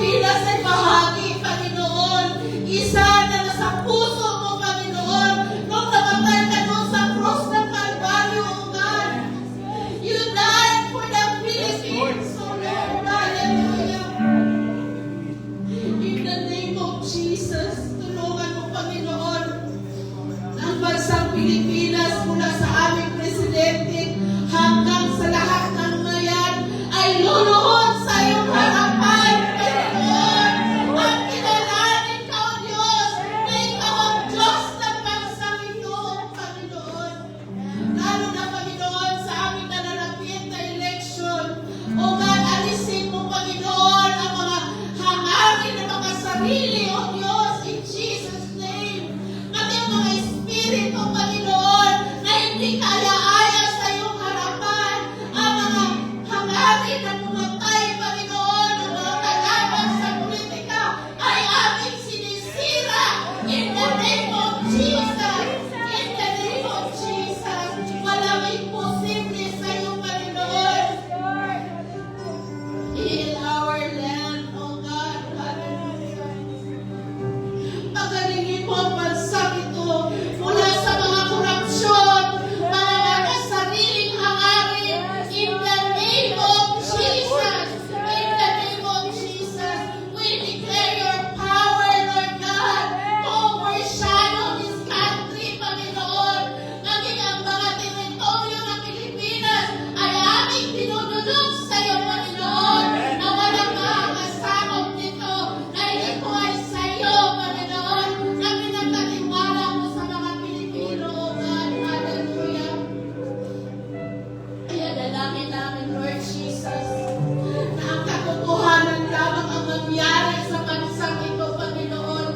Pilipinas ay bahagi, Panginoon. Isa na nasa puso mo, Panginoon. Nung namatay ka doon sa cross ng Calvario, O God. You died for the Philippines, O Lord. Hallelujah. In the name of Jesus, tulungan mo, Panginoon, ang bansang Pilipinas mula sa aming presidente hanggang sa lahat ng mayan ay luluhod sa iyong harapan, Panginoon. At kilalanin ka, O Diyos, na ikaw ang Diyos ng bansang ito, Panginoon. Lalo na, Panginoon, sa aming nalalapit na election. O God, alisin mo, Panginoon, ang mga hangangin ng mga sarili, O Diyos, in Jesus' name. Pati ang mga espiritu, Panginoon, na hindi kaya-aya sa iyong harapan. Ang mga hangangin na pumatay, Panginoon, ng mga kalaban sa politika ay aming sinisira in the name of Jesus. In the name of Jesus. Walang imposible sa iyo, Panginoon. In our land, O God, hallelujah. Pagalingin mo ang bansang ito mula sa mga korupsyon, mga nakasariling hangangin, in the name of Jesus. In the name of Jesus, we declare your power, Lord God, to overshadow this country, Panginoon. Maging ang mga teritoryo ng Pilipinas ay aming pinudulog sa iyo, Panginoon, na walang makakasakop nito, na ito ay sa iyo, Panginoon, na pinagkatiwala mo sa mga Pilipino, O God. Hallelujah. Kaya dalangin namin, Lord Jesus, na ang katotohanan lamang ang mangyari sa bansang ito, Panginoon.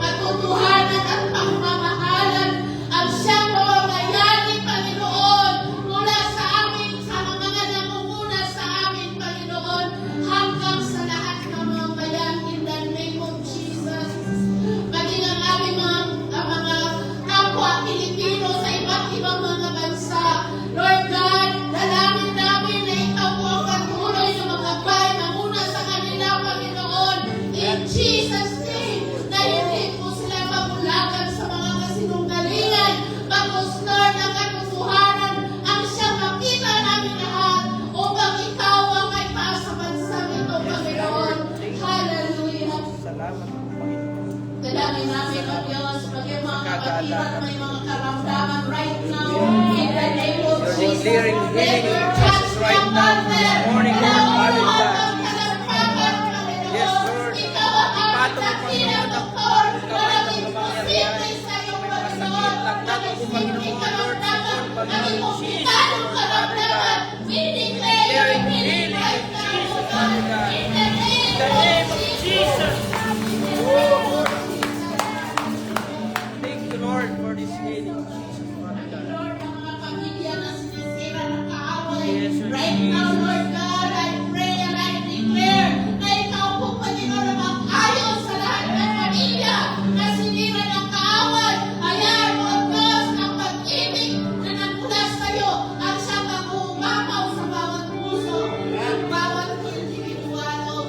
Katotohanan at pagmamahalan ang siyang mamamayani, Panginoon, mula sa amin, sa mga namumuna sa amin, Panginoon, hanggang sa lahat ng mga bayan in the name of Jesus. Maging ang aming mga kapwa Pilipino sa iba't ibang mga bansa. Lord God, dalangin namin na ikaw po ang patuloy ng mga bayan na muna sa kanila, Panginoon. In Jesus' name, na hindi po sila mamulagan sa mga kasinungalingan. Bagos, Lord, ang katotohanan ang siyang makita namin lahat upang ikaw ang may taas sa bansang ito, Panginoon. Hallelujah. Salamat po, Panginoon. Dalangin namin, O Diyos, pag yung mga kapatid at may mga karamdaman right now, in the name of You're Jesus, declaring healing in Jesus right now. This morning, Lord, hallelujah. Yes, Lord. Ipatong mo, Panginoon, ang kamay ng lumangyarihan. May mga sakit, lagdato po, Panginoon, Lord, Panginoon, Jesus, hallelujah. Declaring healing in Jesus, hallelujah. In the name of Jesus. Thank you, Lord, for this healing, Jesus, hallelujah. Lord, ang mga pamilya na sinisira ng kaaway. Yes, Lord Right now, Jesus. Lord God, I pray and I declare na ikaw po, Panginoon, ang mag-ayos sa lahat ng pamilya na sinira ng kaaway. Ayan, Lord God, ang pag-ibig na nagmula sa iyo ang siyang mag-uumapaw sa bawat puso at bawat individual, O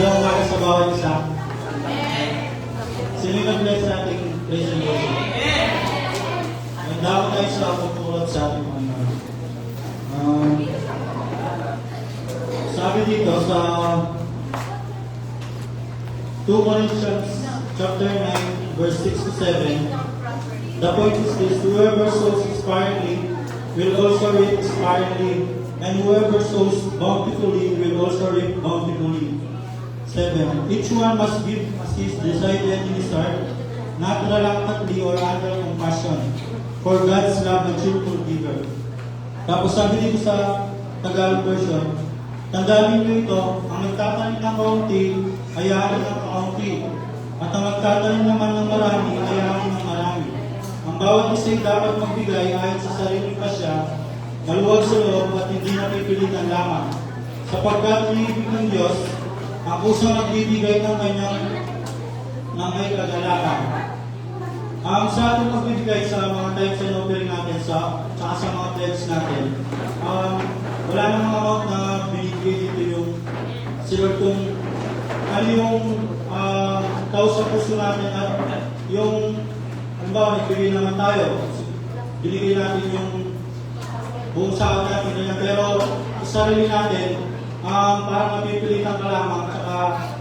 Magandang umaga sa bawat isa. Sino yung nag-bless sa ating praise and worship? Maganda ko tayo sa pagtulad sa ating Panginoon. Sabi dito sa 2 Corinthians chapter 9, verse 6 to 7, the point is this: whoever sows sparingly will also reap sparingly, and whoever sows bountifully will also reap bountifully. 7. Each one must give as is decided in his heart, not reluctantly or under compassion, for God's love a cheerful giver. Tapos sabi dito sa Tagalog version, tandaan niyo ito, ang nagtatanim ng kaunti, hayaan ng kaunti, at ang nagtatanim naman ng marami, hayaan ng marami. Ang bawat isa ay dapat magbigay ayon sa sariling pasya, maluwag sa loob at hindi napipilitan lamang. Sapagkat iniibig ng Diyos, ang pusong nagbibigay ng kanyang may kagalakan. Sa ating pagbibigay sa mga types and offering natin, sa mga pledges natin, wala namang amount na binibigay dito yung sila kung ano yung tao sa puso natin at yung halimbawa, nagbigay naman tayo, binigay natin yung buong sahod natin ganyan, pero sa sarili natin, parang mapipilitan ka lamang, saka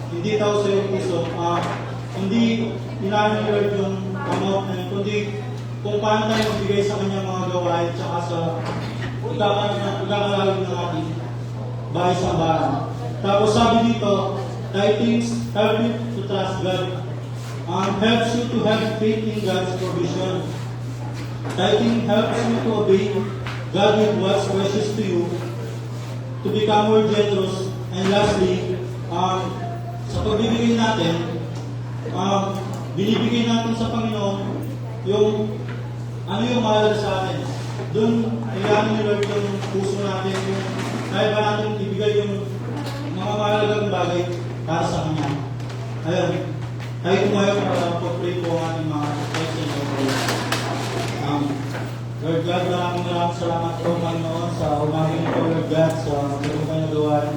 hindi tao sa iyong puso, hindi inaano ni Lord yung amount na yun, kundi kung paano tayo magbigay sa kanyang mga gawain, saka sa pagkakalawin ng ating bahay sa bahay. Tapos sabi dito, tithings help you to trust God. Helps you to have faith in God's provision. Tithing helps you to obey God with what's precious to you, to become more generous. And lastly, sa pagbibigay natin, binibigay natin sa Panginoon yung ano yung mahalaga sa atin. Doon, kailangan ni Lord yung puso natin, yung kaya ba natin ibigay yung mga mahalagang bagay para sa Kanya. Ayun, tayo tumayo para pag-pray po ang ating mga question o Lord God, maraming salamat po, Panginoon, sa umaga nito, Lord God, sa magandang kayo nagawa.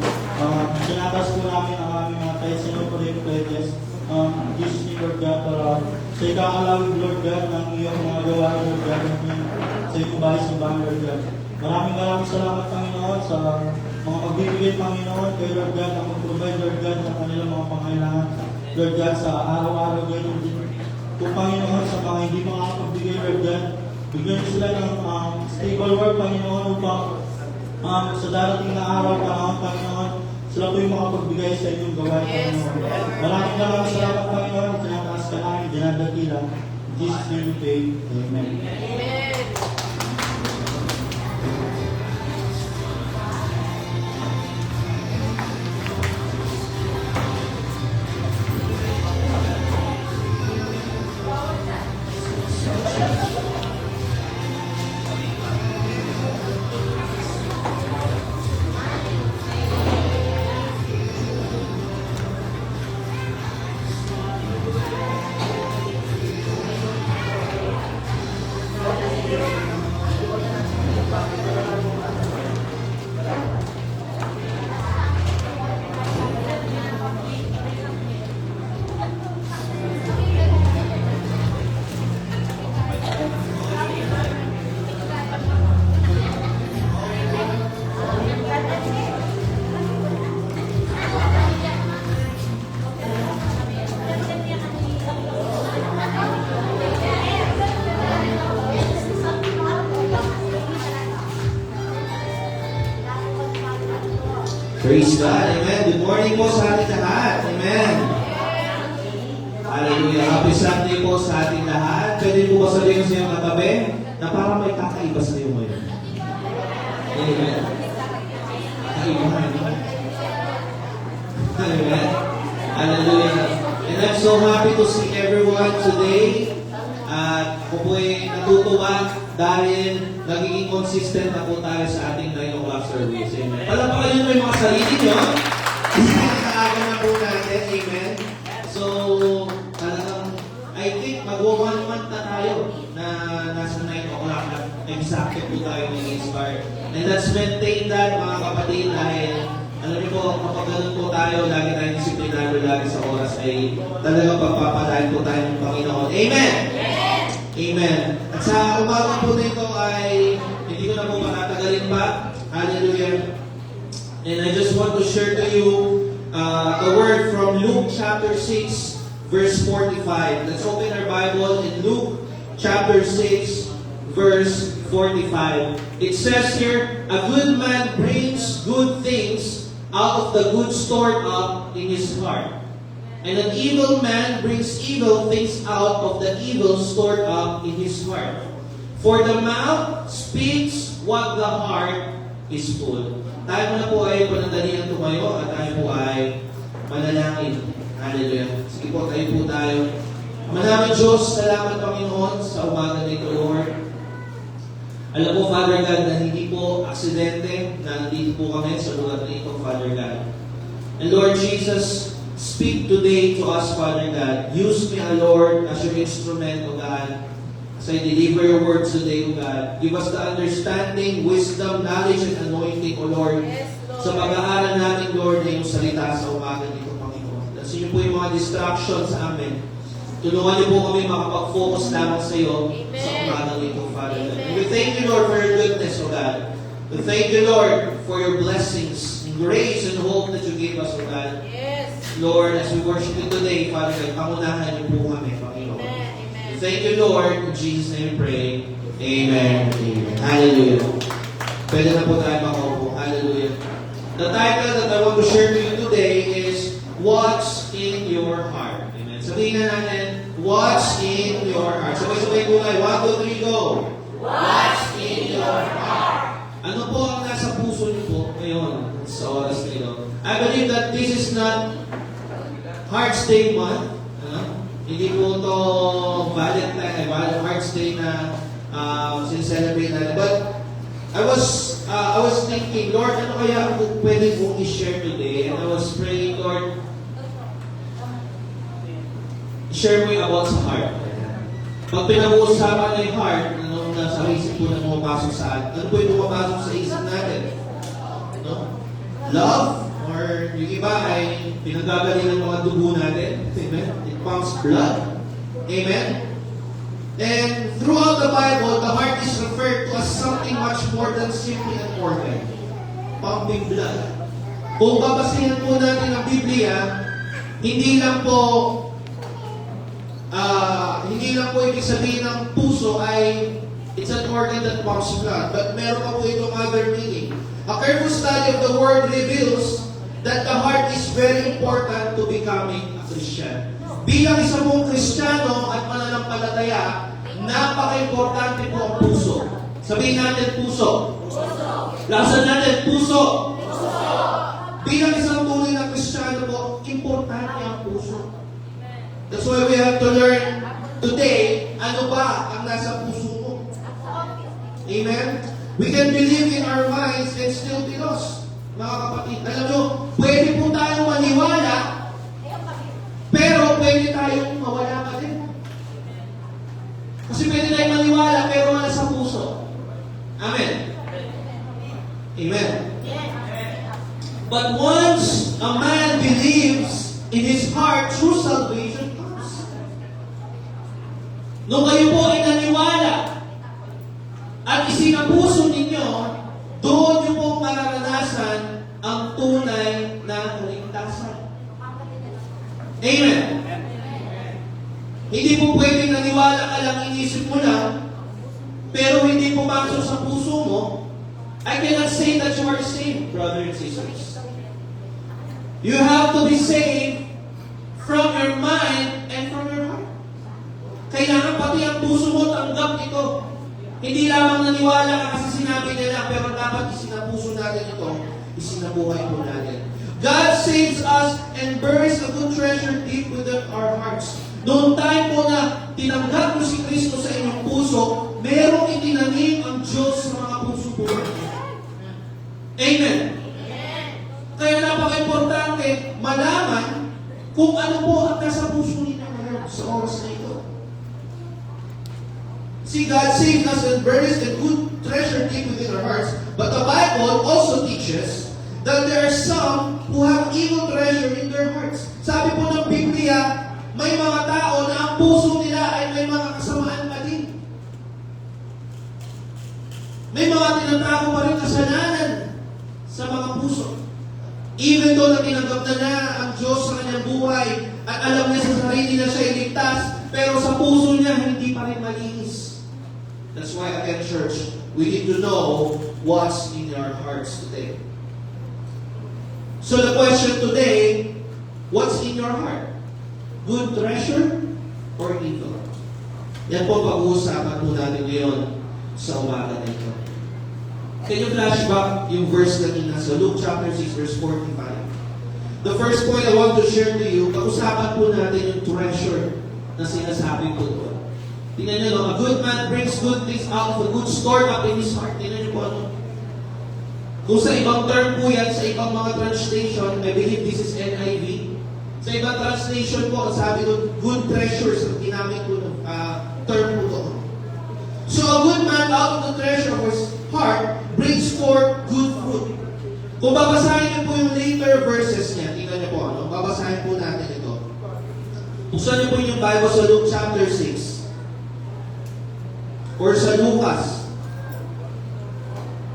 Sinatas po namin ang aming mga tayo sa inyo po rin pledges. Jesus ni Lord God, para sa ikakalawin, Lord God, ng iyong mga gawa, Lord God, sa iyong bahay sa bahay, Lord God. Maraming salamat, Panginoon, sa mga pagbibigay, Panginoon, kay Lord God, ang mag-provide, Lord God, ng kanilang mga pangailangan, Lord God, sa araw-araw, ganyan din. Kung Panginoon, sa mga hindi makakapagbigay, Lord God, bigyan niyo sila ng stable work, Panginoon, upang sa darating na araw, Panginoon, sila po yung makapagbigay sa inyong gawain, Panginoon. Maraming salamat, Panginoon. Tinataas ka namin, dinadakila. In Jesus' name we pray. Amen. Praise God. Amen. Good morning po sa ating lahat. Amen. Hallelujah. Happy Sunday po sa ating lahat. Pwede po ba sabihin sa iyong katabi na parang may kakaiba sa iyo ngayon? Amen. Kakaibahan. Amen. Hallelujah. And I'm so happy to see everyone today. At ako po ay natutuwa dahil nagiging consistent na po tayo sa ating 9 o'clock service. Amen. Palapakan nyo yung mga sarili nyo. Nakaaga na po natin. Amen. So, talagang, I think mag-1 month na tayo na nasa 9 o'clock na exact po tayo nag-start. And let's maintain that, mga kapatid, dahil Alam niyo po, kapag ganun po tayo, lagi tayong disiplinado, lagi sa oras, ay talagang pagpapalain po tayo ng Panginoon. Amen! Amen! At sa umaga po nito ay, hindi ko na po matatagalin pa. Hallelujah! And I just want to share to you the word from Luke chapter 6, verse 45. Let's open our Bible in Luke chapter 6, verse 45. It says here, a good man brings good things out of the good stored up in his heart. And an evil man brings evil things out of the evil stored up in his heart. For the mouth speaks what the heart is full. Tayo muna po ay panandalian tumayo at tayo po ay manalangin. Hallelujah. Sige po, tayo po tayo. Manaming Diyos, salamat Panginoon sa umaga nito, Lord. Alam po, Father God, na hindi po aksidente na nandito po kami sa lugar nito, Father God. And Lord Jesus, speak today to us, Father God. Use me, Lord, as your instrument, O God, as I deliver your words today, O God. Give us the understanding, wisdom, knowledge, and anointing, O Lord. Sa pag-aaral natin, Lord, na yung salita sa umaga nito, Panginoon. Kasi yun po yung mga distractions sa amin. Tulungan niyo po kami makapag-focus lamang sa iyo sa umaga nito, Father God. And we thank you, Lord, for your goodness, O God. We thank you, Lord, for your blessings, and grace, and hope that you gave us, O God. Lord, as we worship you today, Father God, pangunahan niyo po kami, Panginoon. Thank you, Lord. In Jesus' name we pray. Amen. Amen. Hallelujah. Pwede na po tayo makaupo. Hallelujah. The title that I want to share to you today is What's in Your Heart? Amen. Sabihin na natin, What's in Your Heart? Sabay-sabay po tayo. 1, 2, 3, go! What's in your heart? Ano po ang nasa puso niyo po ngayon sa oras na ito? I believe that this is not Hearts Day month. Hindi po ito Valentine, Hearts Day na sincelebrate natin. But I was thinking, Lord, ano kaya kung pwede kong i-share today? And I was praying, Lord, share mo yung about sa heart. Pag pinag-uusapan na yung heart, ano nasa isip po na pumapasok sa atin? Ano po yung pumapasok sa isip natin? No? Love? Or yung iba ay pinagagaling ng mga dugo natin. Amen? It pumps blood. Amen? And throughout the Bible, the heart is referred to as something much more than simply an organ. Pumping blood. Kung babasihan po natin ang Biblia, hindi lang po ibig sabihin ng puso ay it's an organ that pumps blood. But meron pa po itong other meaning. A careful study of the word reveals that the heart is very important to becoming a Christian. Bilang isa mong Kristiyano at mananampalataya, napaka-importante po ang puso. Sabihin natin puso. Lasan natin puso. Bilang isang tunay na Kristiyano po, importante ang puso. That's why we have to learn today, ano ba ang nasa puso mo? Amen? We can believe in our minds and still be lost. Mga kapatid, alam nyo, pwede po tayong maniwala, pero pwede tayong mawala pa din. Kasi pwede tayong maniwala, pero wala sa puso. Amen? Amen? But once a man believes in his heart, true salvation comes. Nung kayo po ay naniwala at isinapuso ninyo, doon nyo po mararanasan ang tunay na kaligtasan. Amen. Hindi po pwedeng naniwala ka lang, inisip mo lang, pero hindi pumasok sa puso mo. I cannot say that you are saved, brothers and sisters. You have to be saved from your mind and from your heart. Kailangan pati ang puso mo tanggap ito. Hindi lamang naniwala ka kasi sinabi nila, pero dapat isinapuso natin ito, isinabuhay po natin. God saves us and buries a good treasure deep within our hearts. Noong time po na tinanggap mo si Kristo sa inyong puso, merong itinanim ang Diyos sa mga puso po. Amen. Kaya napaka-importante malaman kung ano po ang nasa puso ninyo ngayon sa oras na ito. See, God saved us and buries a good treasure deep within our hearts. But the Bible also teaches that there are some who have evil treasure in their hearts. Sabi po ng Biblia, may mga tao na ang puso nila ay may mga kasamaan pa din. May mga tinatago pa rin kasalanan sa mga puso. Even though na tinanggap na niya ang Diyos sa kanyang buhay at alam niya sa sarili na siya iligtas, pero sa puso niya hindi pa rin malinis. That's why again, church, we need to know what's in our hearts today. So the question today, what's in your heart? Good treasure or evil? Yan po pag-uusapan po natin ngayon sa umaga na ito. Can you flashback yung verse kanina sa Luke chapter 6 verse 45? The first point I want to share to you, pag-usapan po natin yung treasure na sinasabi ko doon. Tingnan nyo, no? A good man brings good things out of a good stored up in his heart. Tingnan nyo po ano. Kung sa ibang term po yan, sa ibang mga translation, I believe this is NIV. Sa ibang translation po, sabi ko, good treasures ang ginamit ko term po doon. So a good man out of the treasure of his heart brings forth good fruit. Kung babasahin niyo po yung later verses niya, tingnan niyo po ano, babasahin po natin ito. Buksan niyo po yung Bible sa Luke chapter 6 or sa Lucas.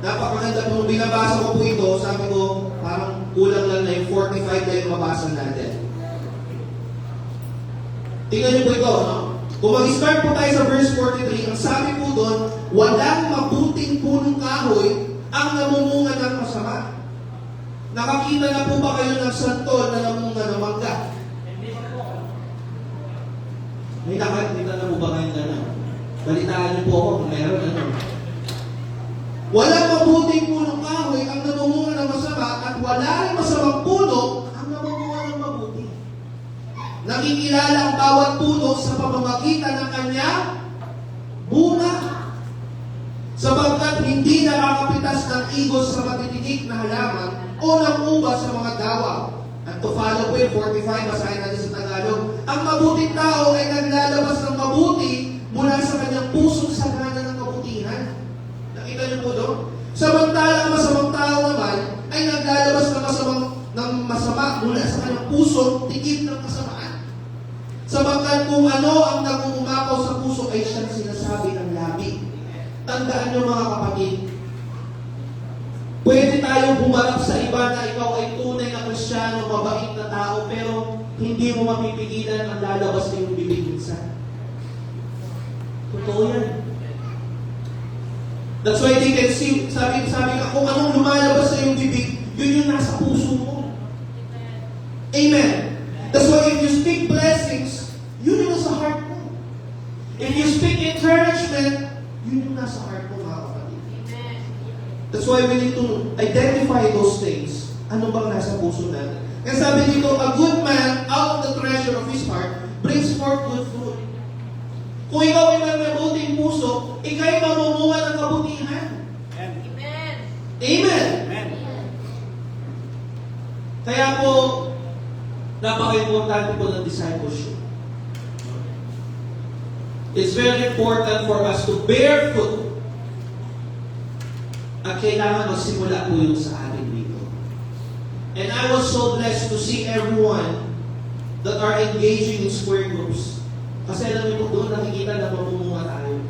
Napakaganda po, binabasa ko po ito, sabi ko, parang kulang lang na yung 45 na yung mabasa natin. Tingnan niyo po ito, no? Kung mag-start po tayo sa verse 43, ang sabi po doon, walang mabuting punong kahoy ang namumunga ng masama. Nakakita na po ba kayo ng santol na namunga ng mangga? May nakakita na po ba kayo na? Balitaan niyo po ako kung meron ano. Walang mabuting punong kahoy ang namumunga ng masama at wala rin masamang puno ang namumunga ng mabuti. Nakikilala ang bawat puno sa pamamagitan ng kanyang bunga. Sapagkat hindi nakakapitas ng igos sa matitinik na halaman o ng ubas sa mga dawa. At to follow po yung 45, basahin natin sa Tagalog. Ang mabuting tao ay naglalabas ng mabuti mula sa kanyang pusong sagana ng kabutihan. Nakita niyo po doon? Samantala ang masamang tao naman ay naglalabas ng masama mula sa kanyang pusong tikip ng kasamaan. Sapagkat kung ano ang nangungumakaw sa puso ay siyang sinasabi ng labi. Tandaan niyo mga kapatid, pwede tayong humarap sa iba na ikaw ay tunay na Kristiyano, mabait na tao, pero hindi mo mapipigilan ang lalabas na yung bibig minsan. Totoo yan. That's why they can see, sabi ka, kung anong lumalabas sa iyong bibig, yun yung nasa puso mo. Amen. That's why if you speak blessings, yun yung nasa heart mo. If you speak encouragement, yun yung nasa heart mo, mga kapatid. That's why we need to identify those things. Ano bang nasa puso natin? Kaya sabi dito, a good man out of the treasure of his heart brings forth good fruit. Kung ikaw ay may mabuting puso, ikaw ay mamumunga ng kabutihan. Amen. Amen. Amen. Kaya po, napaka-importante po ng discipleship. It's very important for us to bear fruit. At kailangan magsimula po yung sa atin dito. And I was so blessed to see everyone that are engaging in square groups. Kasi alam niyo po doon, nakikita na mamumunga tayo.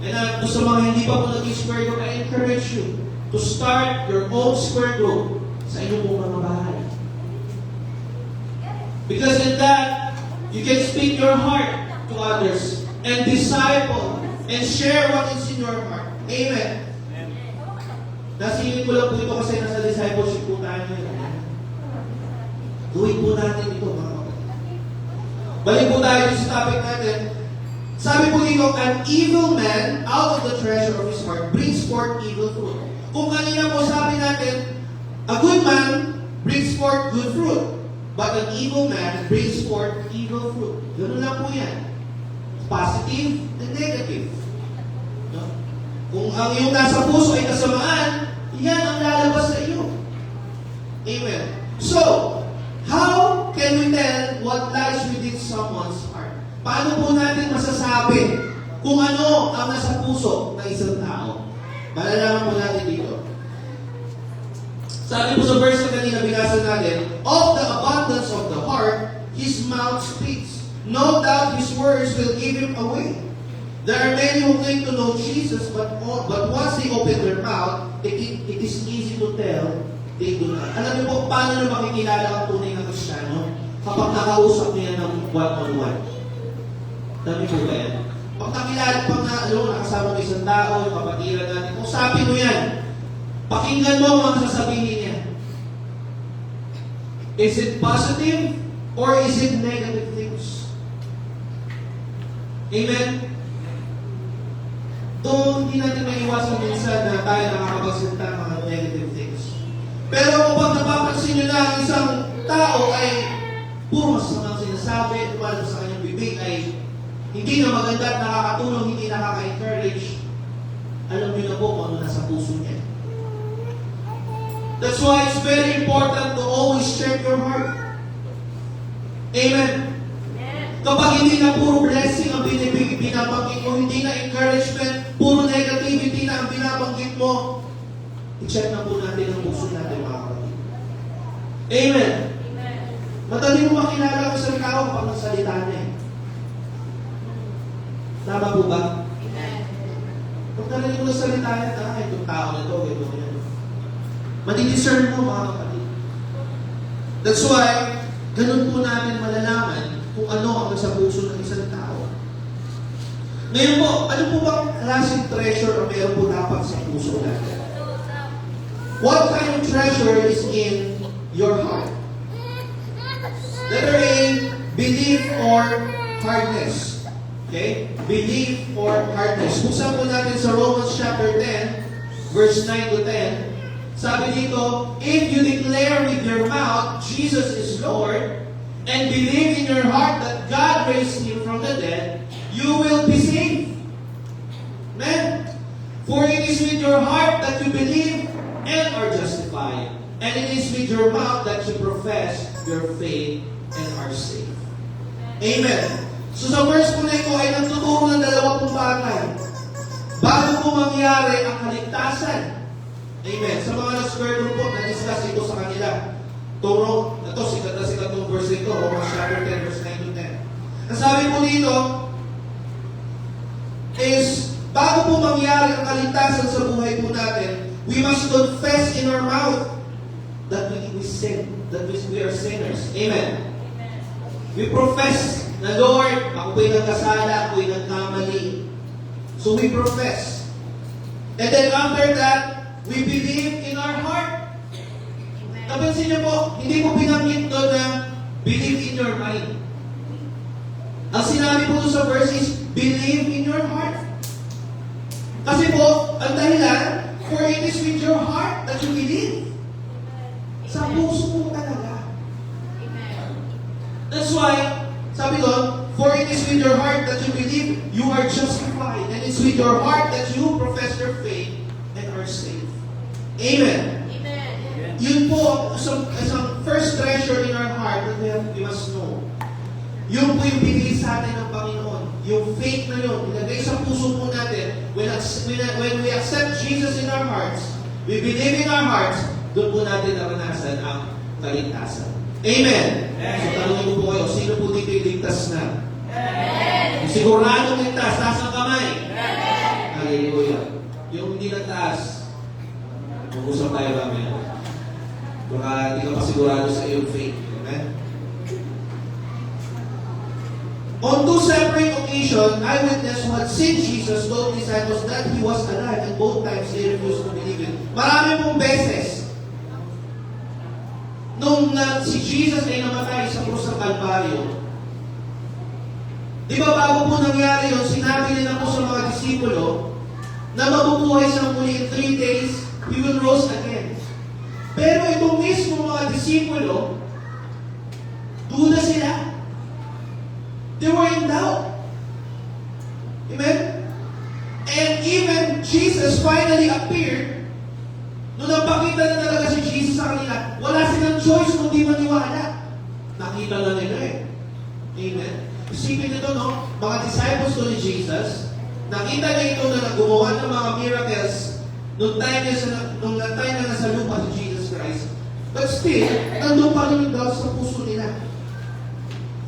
And sa mga hindi pa po naging square group, I encourage you to start your own square group sa inyong mga bahay. Because in that, you can speak your heart to others and disciple and share what is in your heart. Amen. Nasingin ko lang po ito kasi nasa discipleship po tayo ngayon. Gawin po natin ito, mga kapatid. Balik po tayo sa topic natin. Sabi po dito, an evil man out of the treasure of his heart brings forth evil fruit. Kung kanina po sabi natin, a good man brings forth good fruit. But an evil man brings forth evil fruit. Ganun lang po yan. Positive and negative. No? Kung ang iyong nasa puso ay kasamaan, yan ang lalabas sa iyo. Amen. So, how can we tell what lies within someone's heart? Paano po natin masasabi kung ano ang nasa puso ng isang tao? Malalaman po natin dito. Sabi po sa verse na kanina binasa natin, of the abundance of the heart, his mouth speaks. No doubt his words will give him away. There are many who claim to know Jesus, but once they open their mouth, it is easy to tell they do not. Alam niyo po, paano na makikilala ang tunay na Kristiyano? Kapag nakausap niya ng one-on-one. Dami po ba yan? Pag nakasama mo isang tao, yung kapatiran natin, kung sabi mo yan, pakinggan mo ang mga sasabihin niya. Is it positive or is it negative things? Amen? Doon, hindi natin maiwasan minsan na tayo nakakapagsalita ng mga negative things. Pero kapag napapansin nyo na ang isang tao ay puro masasamang sinasabi, tumalab sa kanyang bibig ay hindi na maganda at nakakatulong, hindi nakaka-encourage, alam nyo na po kung ano nasa puso niya. That's why it's very important to always check your heart. Amen. Kapag hindi na puro blessing ang binabanggit mo, hindi na encouragement, puro negativity na ang binabanggit mo, i-check na po natin ang puso natin, mga kapatid. Amen. Madali mo makilala ang isang tao kapag nagsalita niya. Tama po ba? Pag narinig mo na salita niya, itong tao na ito, ito yan. Madidiscern mo, mga kapatid. That's why, ganun po natin malalaman kung ano ang nasa puso ng isang tao. Ngayon po, ano po bang klaseng treasure ang meron po dapat sa puso natin? What kind of treasure is in your heart? Letter A, belief or hardness. Okay? Belief or hardness. Buksan po natin sa Romans chapter 10, verse 9 to 10. Sabi dito, if you declare with your mouth, Jesus is Lord, and believe in your heart that God raised Him from the dead, you will be saved. Amen? For it is with your heart that you believe and are justified, and it is with your mouth that you profess your faith and are saved. Amen. So sa verse po na ito ay nagtuturo ng dalawa pong bagay. Bago po mangyari ang kaligtasan. Amen. Sa mga na-square group po, na-discuss ito sa kanila. Turo, ito, sikat na sikat ng verse ito, Romans chapter 10, verse 9 to 10. Ang sabi po dito, is, bago po mangyari ang kaligtasan sa buhay po natin, we must confess in our mouth that we sin, that we are sinners. Amen. We profess na, Lord, ako po'y nagkasala, ako'y nagkamali. So we profess. And then after that, we believe in our heart. Napansin niyo po, hindi po binanggit doon na believe in your mind. Ang sinabi po sa verse is, believe in your heart. Kasi po, ang dahilan, for it is with your heart that you believe. Sa puso mo talaga. That's why, sabi doon, for it is with your heart that you believe, you are justified. And it's with your heart that you profess your faith and are saved. Amen. Yun po, isang first treasure in our heart that we must know. Yun po yung binili sa atin ng Panginoon. Yung faith na yun, ilagay sa puso po natin, when we accept Jesus in our hearts, we believe in our hearts, doon po natin naranasan ang kaligtasan. Amen. So tanongin ko po kayo, sino po dito yung ligtas na? Amen. Siguradong ligtas, taas ang kamay. Amen. Hallelujah. Yung hindi na taas, mag-usap tayo mamaya. Baka hindi ka pa sigurado sa iyong faith. Amen? On two separate occasions, eyewitness who had seen Jesus told disciples that He was alive, and both times they refused to believe it. Marami pong beses, nung si Jesus ay namatay sa krus ng Kalbaryo, di ba bago po nangyari yun, sinabi nila po sa mga disipulo na mabubuhay siyang muli in 3 days, He will rose again. Pero itong mismo mga disipulo, duda sila. They were in doubt. Amen? And even Jesus finally appeared, nung napakita na talaga si Jesus sa kanila, wala silang choice kundi maniwala. Nakita na nila eh. Amen? Isipin nito, no? Mga disciples to ni Jesus, nakita na ito na gumawa ng mga miracles nung time na nasa lupa si Jesus Christ. Christ. But still, nandun pa rin yung doubt sa puso nila.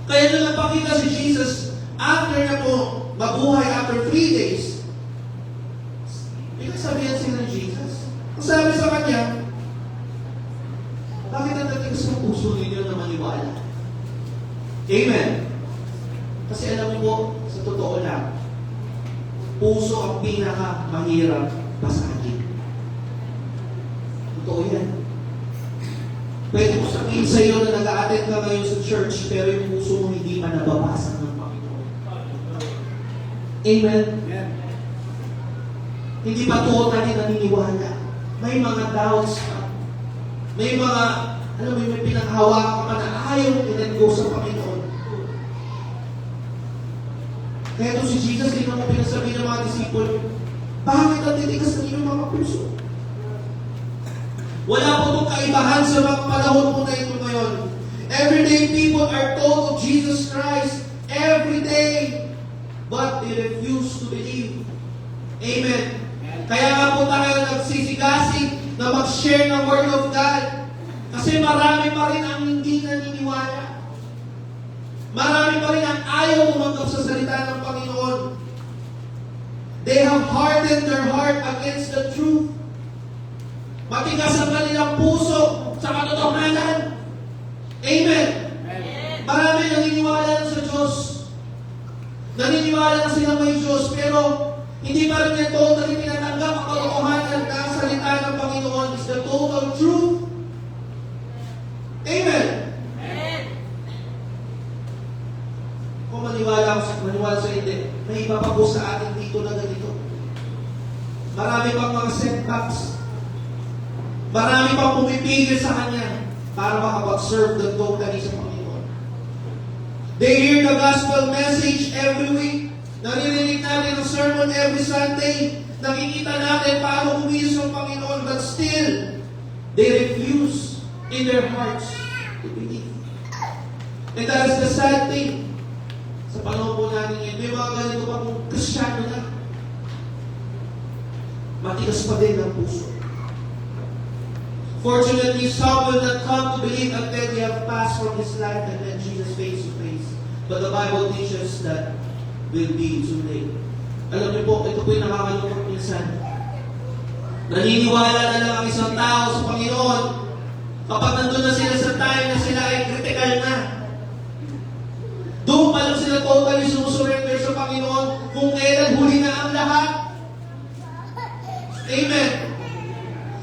Kaya nung napakita si Jesus, after na po mabuhay after 3 days, pinagsabihan sila ni Jesus. Ang sabi sa kanya, bakit ang natigas ng puso ninyo na maniwala? Amen. Kasi alam mo po, sa totoo lang, puso ang pinaka-mahirap basagin. Totoo yan. Pwede mo sabihin sa iyo na nag-a-attend ka ngayon sa church, pero yung puso mo hindi pa nababasa ng Panginoon. Amen? Hindi pa totally naniniwala. May mga doubts pa. May mga, alam mo, may pinanghawakan ka pa na ayaw i-let go sa Panginoon. Kaya ito si Jesus, hindi mo pinasabi ng mga disciple, bakit ang titigas ng inyong mga puso? Wala po itong kaibahan sa mga panahon po na ito ngayon. Everyday people are told of Jesus Christ. Every day. But they refuse to believe. Amen. Kaya nga po tayo nagsisigasig na mag-share ng Word of God. Kasi marami pa rin ang hindi naniniwala. Marami pa rin ang ayaw tumanggap sa salita ng Panginoon. They have hardened their heart against the truth. Matigas ang kanilang puso sa katotohanan. Amen. Marami naniniwala na sa Diyos. Naniniwala na sila may Diyos, pero hindi pa rin niya totally tinatanggap ang katotohanan na ang salita ng Panginoon is the total truth. Amen. Kung maniwala sa hindi, may iba pa po sa atin dito na ganito. Marami pang mga setbacks. Marami pang pumipigil sa Kanya para makapag-serve the totally sa Panginoon. They hear the gospel message every week. Naririnig natin ang sermon every Sunday. Nakikita natin paano kumilos ang Panginoon, but still, they refuse in their hearts to believe. And that is the sad thing. Sa panahon po natin ngayon, may mga ganito pa kung Kristiyano na. Matigas pa din ang puso. Fortunately, some will not come to believe until they have passed from this life and met Jesus face to face. But the Bible teaches that will be too late. Alam niyo po, ito po yung nakakalungkot minsan. Naniniwala na lang ang isang tao sa Panginoon kapag nandun na sila sa time na sila ay critical na. Doon pa lang sila totally sumusurrender sa Panginoon kung kailan huli na ang lahat. Amen.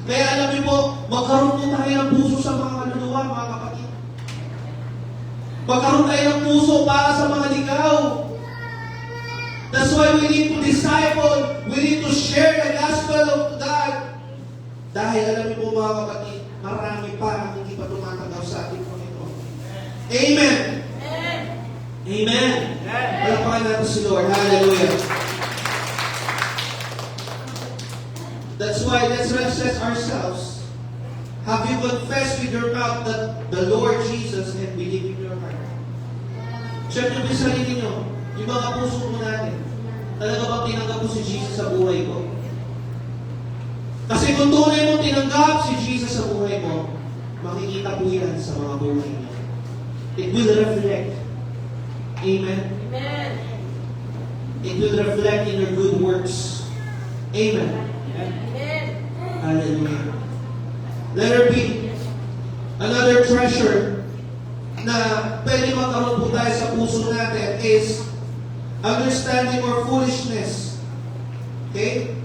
Kaya alam niyo po, magkaroon po tayo ng puso sa mga kaluluwa, mga kapatid. Magkaroon tayo ng puso para sa mga ligaw. That's why we need to disciple, we need to share the gospel of God. Dahil alam niyo po mga kapatid, marami pa ang hindi pa tumatanggap sa ating Panginoon. Amen. Amen. Palakpakan natin si Lord. Hallelujah. That's why let's assess ourselves. Have you confessed with your mouth that the Lord Jesus and believe in your heart? Check nyo yung sarili nyo. Yung mga puso mo natin. Talaga ba tinanggap mo si Jesus sa buhay ko? Kasi kung tunay mo tinanggap si Jesus sa buhay mo, makikita po yan sa mga buhay niyo. It will reflect. Amen? Amen. It will reflect in your good works. Amen? Amen. Hallelujah. Letter B. Another treasure na pwede magkaroon po tayo sa puso natin is understanding or foolishness. Okay?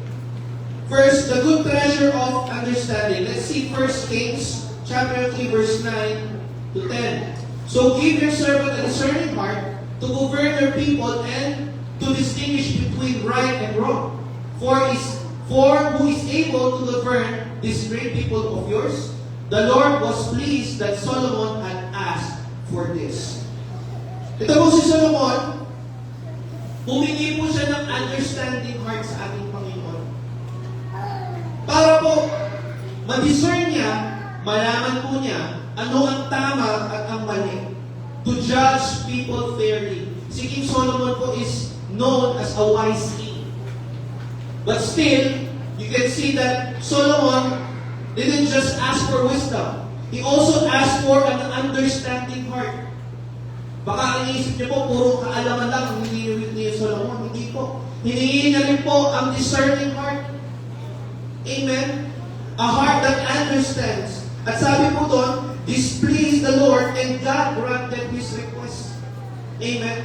First, the good treasure of understanding. Let's see 1 Kings chapter 3 verse 9 to 10. So give your servant a discerning heart to govern your people and to distinguish between right and wrong. For who is able to govern this great people of yours? The Lord was pleased that Solomon had asked for this. Ito po si Solomon, humingi po siya ng understanding heart sa ating Panginoon. Para po, ma-discern niya, malaman po niya, ano ang tama at ang mali. To judge people fairly. Si King Solomon po is known as a wise king. But still, you can see that Solomon didn't just ask for wisdom. He also asked for an understanding heart. Baka ang iisip niyo po, puro kaalaman lang ang hinihingi ni Solomon. Hindi po. Hinihingi niya rin po ang discerning heart. Amen? A heart that understands. At sabi po doon, displeased the Lord and God granted His request. Amen?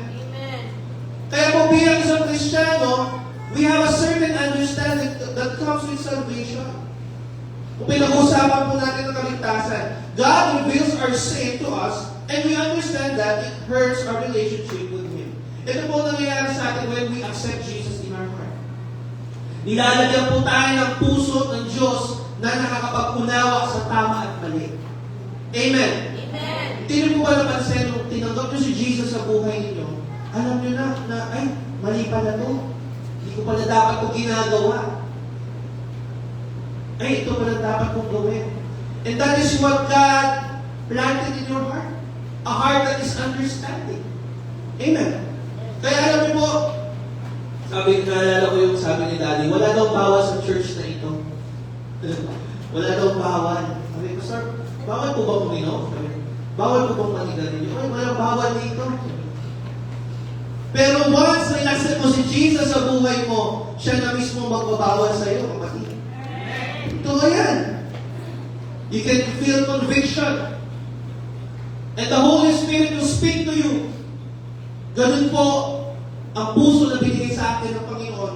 Kaya po bilang isang Kristiyano, we have a certain understanding that comes with salvation. Kung pinag-uusapan po natin ang kaligtasan, God reveals our sin to us and we understand that it hurts our relationship with Him. Ito po nangyayari sa atin when we accept Jesus in our heart. Nilalagyan po tayo ng puso ng Diyos na nakakapag-unawa sa tama at mali. Amen? Hindi niyo po ba napansin nung tinanggap niyo si Jesus sa buhay ninyo, alam niyo na ay, mali pala to. Hindi ko pala dapat ito ginagawa. Ay, ito pala dapat kong gawin. And that is what God planted in your heart. A heart that is understanding. Amen. Kaya alam niyo po, naalala ko yung sabi ni Daddy, wala daw bawal sa church na ito. Wala daw bawal. Sabi ko, sir, bawal po ba kuminom? Bawal po bang manigarilyo? Ay, walang bawal dito. Pero once na inaccept mo si Jesus sa buhay mo, siya na mismo magbabawal sa iyo, kapatid. Ito yan. You can feel conviction. And the Holy Spirit will speak to you. Ganun po ang puso na binigay sa atin ng Panginoon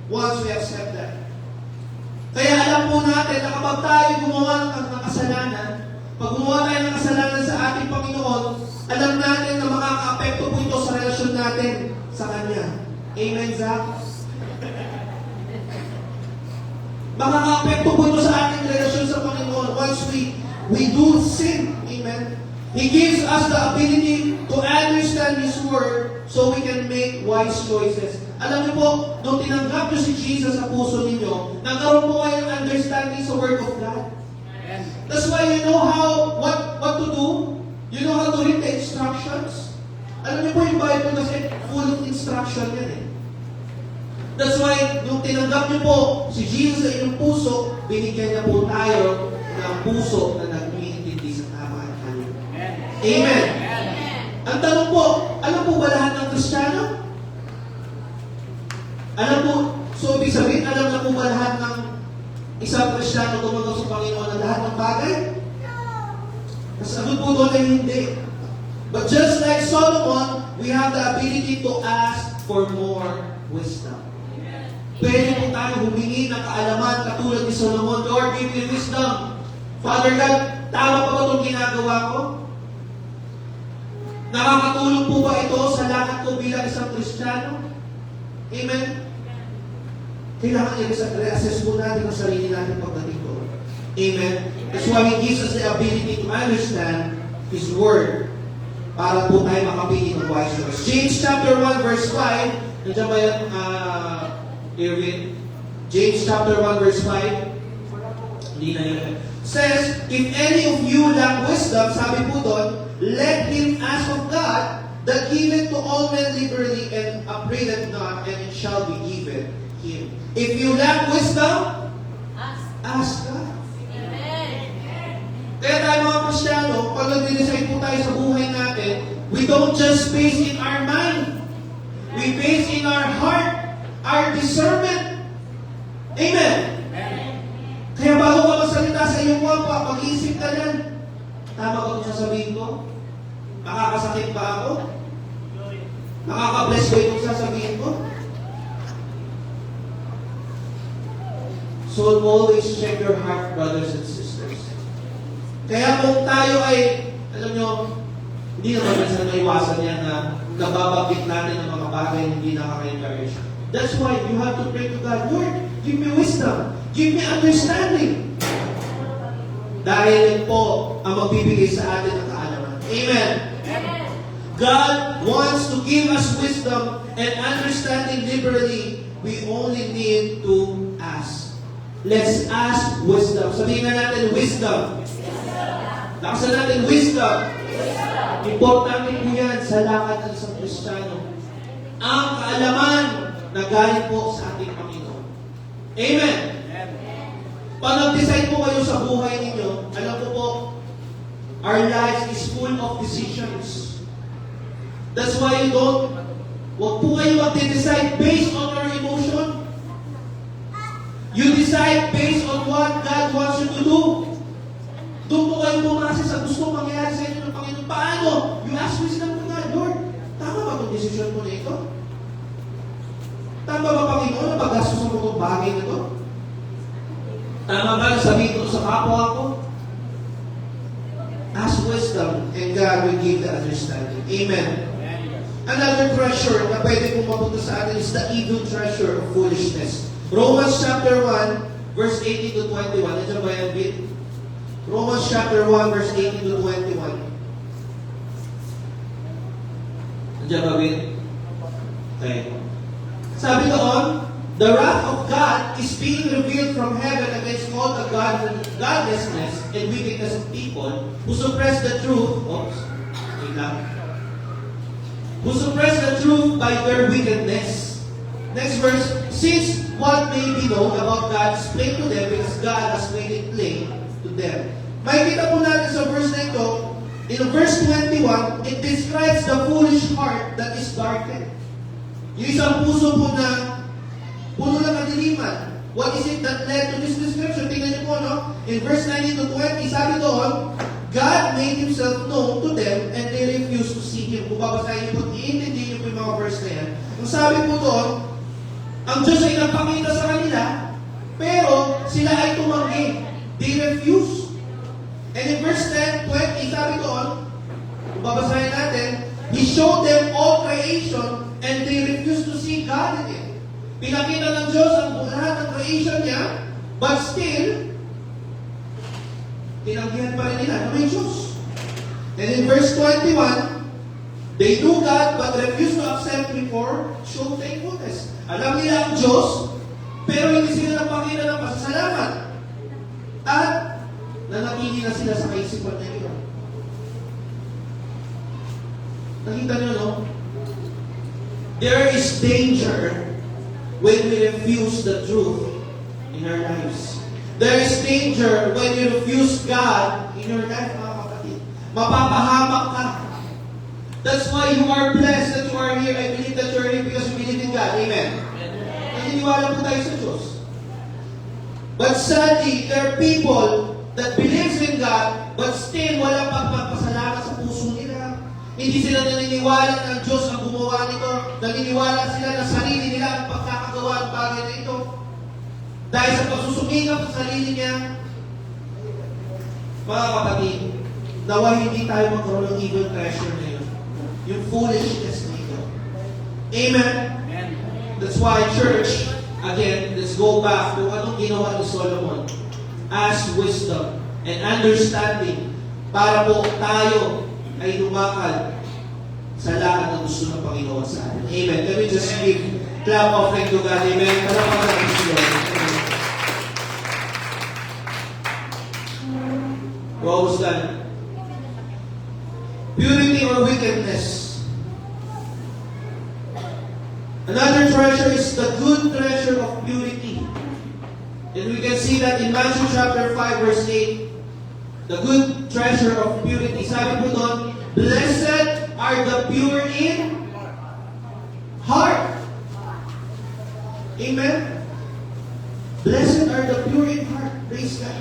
once we accept that. Kaya alam po natin na kapag tayo gumawa ng kasalanan, pag gumawa tayo ng kasalanan sa ating Panginoon, alam natin na makaka-apekto po ito sa relasyon natin sa Kanya. Amen, Zach? Makaka-apekto po ito sa ating relasyon sa Panginoon once we do sin. Amen? He gives us the ability to understand His Word so we can make wise choices. Alam niyo po, nung tinanggap niyo si Jesus sa puso ninyo, nagkaroon po kayo ng understanding sa Word of God. That's why you know what to do. You know how to read the instructions. Alam niyo po yung Bible kasi full of instruction yan eh. That's why, nung tinanggap niyo po si Jesus sa inyong puso, binigyan niya po tayo ng puso na nag-iintindi sa tama at mali. Amen. Ang tanong po, alam po ba lahat ng Kristiyano? Alam po, so ibig sabihin, alam na po ba lahat ng isang Kristiyano tumanggap sa Panginoon na lahat ng bagay? Sagot po doon ay hindi. But just like Solomon, we have the ability to ask for more wisdom. Pwede po tayo humingi ng kaalaman katulad ni Solomon. Lord, give me wisdom. Father God, tama pa ba itong ginagawa ko? Nakakatulong po ba ito sa lakad ko bilang isang Kristiyano? Amen? Kailangan i-reassess po natin ang sarili natin pagdating doon. Amen? That's why He gives us the ability to understand His Word para po tayo makapili ng wise choice. James chapter 1 verse 5, nandiyan ba yan, Irvin? James chapter 1 verse 5, hindi na yun. Says, if any of you lack wisdom, sabi po doon, let him ask of God, that giveth to all men liberally and upbraideth not, and it shall be given him. If you lack wisdom, ask God. Kaya tayo mga Kristiyano, pag nag-decide po tayo sa buhay natin, we don't just base in our mind. We base in our heart, our discernment. Amen? Kaya bago ka magsalita sa iyong wapa, mag-iisip ka yan. Tama ba itong sasabihin ko? Makakasakit ba ako? Makaka-bless ba itong sasabihin ko? So always check your heart, brothers and sisters. Kaya kung tayo ay, alam nyo, hindi naman minsan maiwasan yan na nababagit natin ng mga bagay na hindi nakaka-encourage. That's why you have to pray to God, Lord, give me wisdom, give me understanding. Dahil po ang magbibigay sa atin ng kaalaman. Amen. God wants to give us wisdom and understanding liberally. We only need to ask. Let's ask wisdom. Sabihin nga natin, wisdom. Lakasan natin, wisdom. Importante po yan sa lakad ng isang Kristiyano. Ang kaalaman na galing po sa ating Panginoon. Amen. Pag nag-decide po kayo sa buhay ninyo, alam ko po, our lives is full of decisions. That's why huwag po kayo mag-decide based on your emotion. You decide based on what God wants you to do. Doon po kayo bumasa sa gusto mangyari sa inyo ng Panginoon. Paano? You ask wisdom to God, Lord, tama ba itong desisyon mo na ito? Tama ba, Panginoon, na pag-gastos mo itong bagay na ito? Tama ba na sabihin ko sa kapwa ko? Ask wisdom and God will give the understanding. Amen. Another treasure na pwede kong mapunta sa atin is the evil treasure of foolishness. Romans chapter 1, verse 18 to 21. Nandiyan ba yan, Bill? Romans chapter 1, verse 18 to 21. Nandiyan ba, Bill? Okay. Sabi doon, the wrath of God is being revealed from heaven against all the godlessness and wickedness of people who suppress the truth. Oops. Wait lang. Who suppress the truth by their wickedness. Next verse, since what may be known about God is plain to them because God has made it plain to them. Makikita po natin sa verse na ito, in verse 21, it describes the foolish heart that is darkened. Yung isang puso po na puno ng kadiliman. What is it that led to this description? Tingnan niyo po, no? In verse 19 to 20, sabi doon, God made Himself known to them and they refused to see Him. Kung babasahin niyo po, iintindi niyo po yung mga verse na yan. Ang sabi po doon, ang Diyos ay nagpakita sa kanila, pero sila ay tumanggi. They refused. And in verse 10, 20, sabi doon, kung babasahin natin, He showed them all creation and they refused to see God in it. Pinakita ng Diyos ang lahat ng creation niya, but still, tinanggihan pa rin nila na may Diyos. And in verse 21, they knew God but refused to accept Him or show thankfulness. Alam nila ang Diyos, pero hindi sila napakita ng pasasalamat. At nanatili na sila sa kaisipan na iyon. Nakita niyo, no? There is danger when we refuse the truth in our lives. There is danger when you refuse God in your life, mga kapatid. Mapapahamak ka. That's why you are blessed that you are here. I believe that you are here because you believe in God. Amen. Naniniwala po tayo sa Diyos. But sadly, there are people that believes in God but still walang pagpapasalamat sa puso nila. Hindi sila naniniwala ng Diyos ang gumawa nito. Naniniwala sila na sarili nila ang pagkakagawa ng bagay na ito. Dahil sa pagsusumikap sa sarili niya, mga kapatid, nawa hindi tayo magkaroon ng evil treasure na yun. Yung foolishness na ito. Amen? That's why, church, again, let's go back to anong ginawa ni Solomon. Ask wisdom and understanding para po tayo ay lumakad sa lahat ng gusto ng Panginoon sa atin. Amen. Let me just give clap offering to God. Amen. Palakpakan natin si Lord. We're almost done. Purity or wickedness. Another treasure is the good treasure of purity. And we can see that in Matthew chapter 5 verse 8. The good treasure of purity. Sabi po doon, blessed are the pure in heart. Amen? Blessed are the pure in heart. Praise God.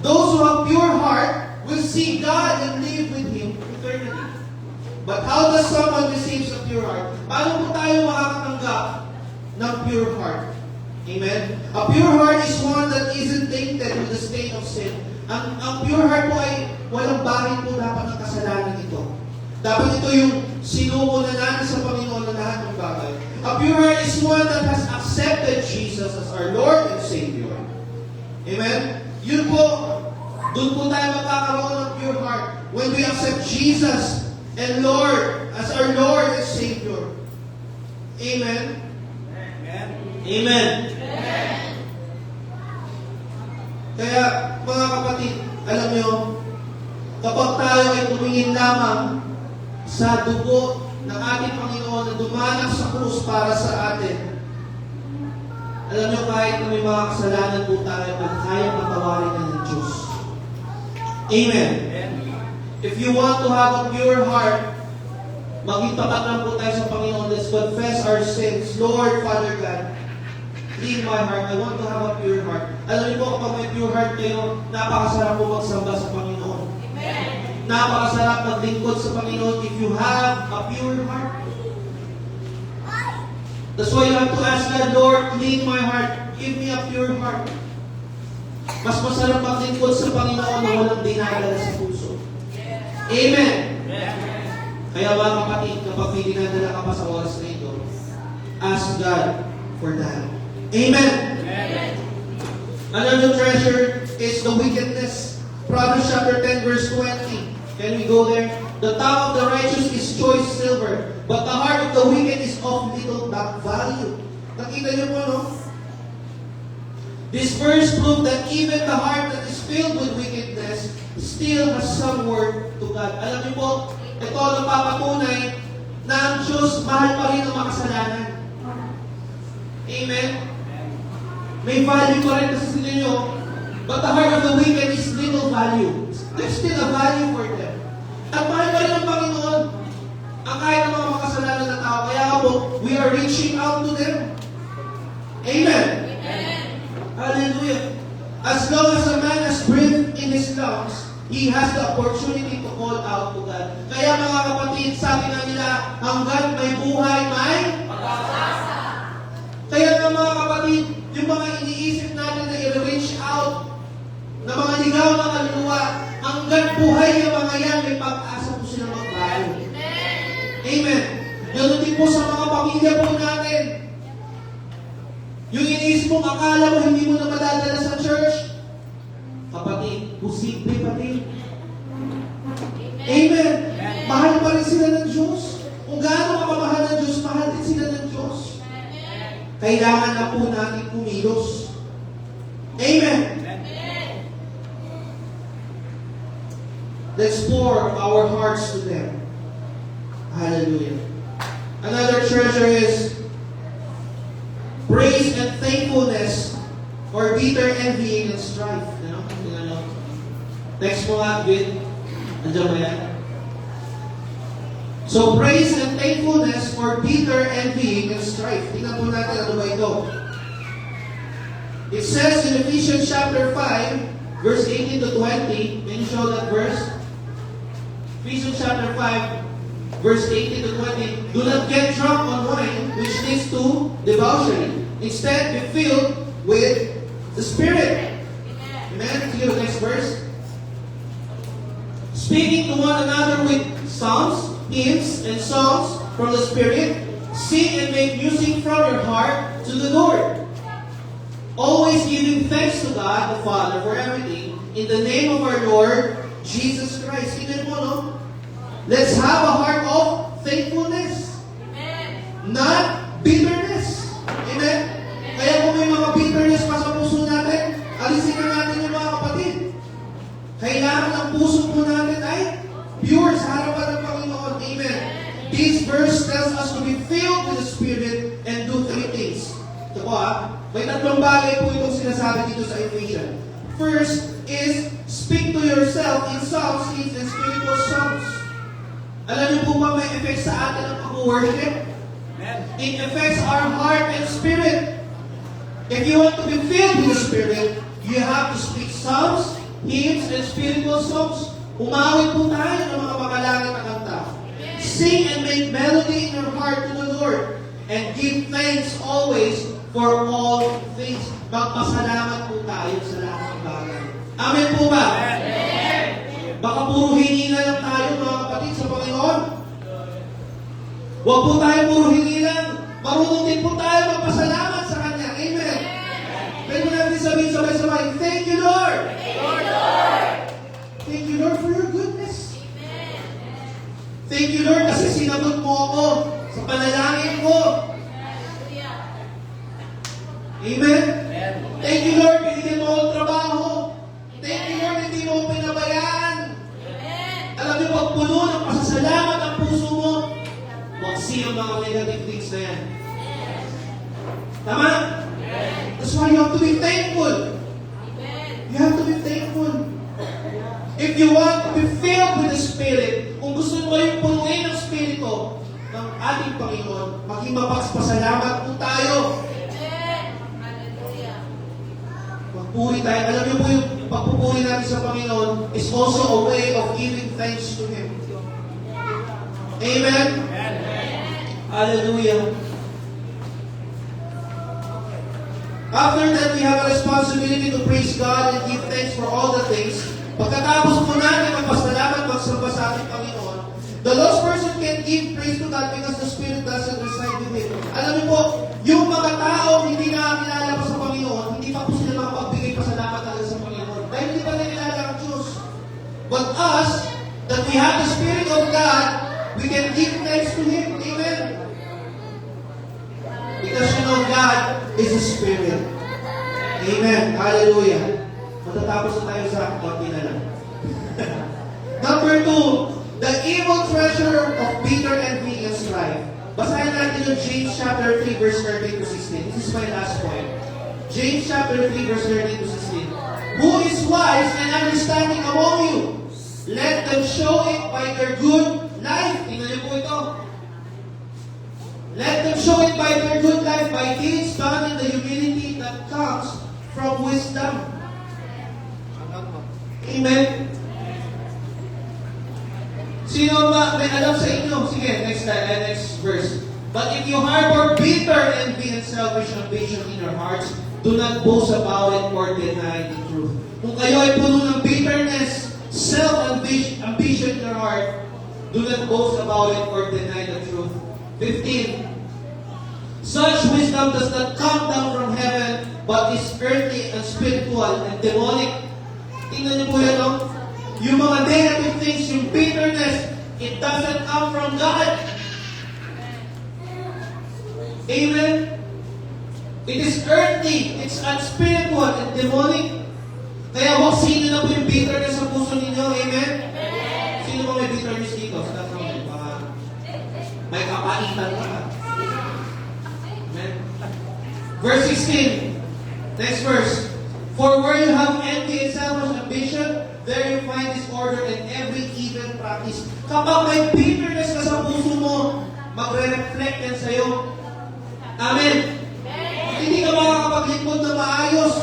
Those who have pure heart will see God and live with Him eternally. But how does someone receive a pure heart? Paano po tayo makakatanggap ng pure heart? Amen? A pure heart is one that isn't tainted with the state of sin. Ang pure heart po ay walang bahid po dapat ng kasalanan ito. Dapat ito yung sinuko na natin sa Panginoon na lahat ng bagay. A pure heart is one that has accepted Jesus as our Lord and Savior. Amen? Yun po, doon po tayo magkakaroon ng pure heart when we accept Jesus and Lord as our Lord and Savior. Amen? Amen? Amen. Kaya, mga kapatid, alam nyo, kapag tayo ay tumingin lamang sa dugo ng ating Panginoon na dumanak sa krus para sa atin, Alam niyo, kahit na may mga kasalanan po tayo, at kayang matawarin na ng Diyos. Amen. If you want to have a pure heart, maging tapat lang po tayo sa Panginoon. Let's confess our sins. Lord, Father God, clean my heart. I want to have a pure heart. Alam niyo po, kapag may pure heart kayo, napakasarap po magsamba sa Panginoon. Amen. Napakasarap maglingkod sa Panginoon if you have a pure heart. That's why you have to ask God, Lord, clean my heart. Give me a pure heart. Mas masarap maglingkod sa Panginoon na walang dinadala sa puso. Amen. Kaya mga kapatid, kapag may dinadala ka pa sa oras na ito, ask God for that. Amen. Another treasure is the wickedness. Proverbs chapter 10 verse 20. Can we go there? The tongue of the righteous is choice silver, but the heart of the wicked is of little value. Nakita niyo po, no? This verse proves that even the heart that is filled with wickedness still has some worth to God. Alam niyo po, ito ang papatunay na ang Diyos mahal pa rin ang makasalanan. Amen? May value pa rin kasi sila nyo, but the heart of the wicked is little value. There's still a value for them. At mahal pa rin ang Panginoon ang kahit ng mga makasalanan na tao. Kaya po, we are reaching out to them. Amen? Hallelujah. As long as a man has breath in his lungs, he has the opportunity to call out to God. Kaya mga kapatid, sabi nga nila, hanggat may buhay, may pag-asa. Kaya nga mga kapatid, yung mga iniisip natin na i-reach out, na mga ligaw na kaluluwa, hanggat buhay yung mga yan, may pag-asa po sila magbago. Amen. Ganun din po sa mga pamilya po natin. Yung iniisip mong akala mo hindi mo na madadala sa church, kapatid, posible pa din. Amen. Mahal pa rin sila ng Diyos. Kung gaano kapamahal ng Diyos, mahal din sila ng Diyos. Kailangan na po natin kumilos. Amen. Let's pour our hearts to them. Hallelujah. Another treasure is praise and thankfulness or bitter envying and strife. Next mo nga, Gwen. Andiyan mo yan. So, praise and thankfulness for bitter envying and strife. Tingnan po natin ano ba ito. It says in Ephesians chapter 5, verse 18 to 20. Can you show that verse? Ephesians chapter 5, verse 18 to 20. Do not get drunk on wine, which leads to debauchery. Instead, be filled with the Spirit. Amen. See the next verse. Speaking to one another with psalms, hymns, and songs from the Spirit, sing and make music from your heart to the Lord. Always giving thanks to God the Father for everything, in the name of our Lord Jesus Christ. Tingnan mo, no? Let's have a heart of thankfulness. Not bitterness. Amen? Kaya kung may mga bitterness pa sa puso natin, alisin na natin yung mga kapatid. Kailangan ang puso po natin ay pure sa harapan ng Panginoon. Amen. This verse tells us to be filled with the Spirit and do three things. Ito po may tatlong bagay po itong sinasabi dito sa Ephesians. First is speak to yourself in psalms, hymns, and spiritual songs. Alam niyo po ba may effect sa atin ang pag-worship? It affects our heart and spirit. If you want to be filled with the Spirit, you have to speak psalms, hymns, and spiritual songs. Umawit po tayo ng mga makalangit na kanta. Sing and make melody in your heart to the Lord. And give thanks always for all things. Magpasalamat po tayo sa lahat ng bagay. Amen po ba? Amen. Baka puro hingi na lang tayo mga kapatid sa Panginoon. Huwag po tayo puro hingi lang. Marunong din po tayo magpasalamat sa Kanya. Amen. Pwede mo natin sabihin sabay-sabay, thank you, Lord. Thank you, Lord, for your goodness. Thank you, Lord, kasi sinagot mo ako sa panalangin ko. Amen? Thank you, Lord, binigyan mo akong trabaho. Thank you, Lord, hindi mo ako pinabayaan. Alam niyo, pag puno ng pasasalamat ang puso mo, huwag siyang mga negative things na yan. Tama? That's why you have to be thankful. You have to be thankful. If you want to be filled with the Spirit, kung gusto mo kayong punuin ng Spirito ng ating Panginoon, maging mapagpasalamat po tayo. Magpuri tayo. Alam niyo po yung pagpupuri natin sa Panginoon is also a way of giving thanks to Him. Amen? Hallelujah. After that, we have a responsibility to praise God and give thanks for all the things. Pagkatapos po natin magpasalamat, magsamba sa ating Panginoon, the lost person can give praise to God because the Spirit doesn't reside with Him. Alam niyo po, yung mga taong hindi nakakilala pa sa Panginoon, hindi pa po sila makapagbigay pasalamat talaga sa Panginoon. Dahil hindi pa nakilala ang Diyos. But us, that we have the Spirit of God, we can give thanks to Him. Amen? Because you know God is a Spirit. Amen. Hallelujah. Matatapos na tayo sa konti na lang. Number 2, the evil treasure of bitter envy and strife. Basahin natin yung James chapter 3 verse 13 to 16. This is my last point. James chapter 3 verse 13 to 16. Who is wise and understanding among you? Let them show it by their good life. Tingnan niyo po ito. Let them show it by their good life, by deeds done in the humility that comes from wisdom. Amen. Sino ba may alam sa inyo? Sige, next verse. But if you harbor bitter envy and selfish ambition in your hearts, do not boast about it or deny the truth. Kung kayo ay puno ng bitterness, self-ambition in your heart, do not boast about it or deny the truth. 15. Such wisdom does not come down from heaven, but is earthly and spiritual and demonic. Tingnan niyo po yan, no? Yung mga negative things, yung bitterness, it doesn't come from God. Amen? It is earthly, it's unspiritual and demonic. Kaya huwag sino na po yung bitterness sa puso ninyo. Amen? Sino ba may bitterness dito? Sa tatang may kapaitan ka. Amen? Verse 16. Next verse. For where you have envy and selfish ambition, there you find disorder and every evil practice. Kapag may bitterness ka sa puso mo, magre-reflect yan sa'yo. Amen? Hindi ka makakapaglingkod na maayos.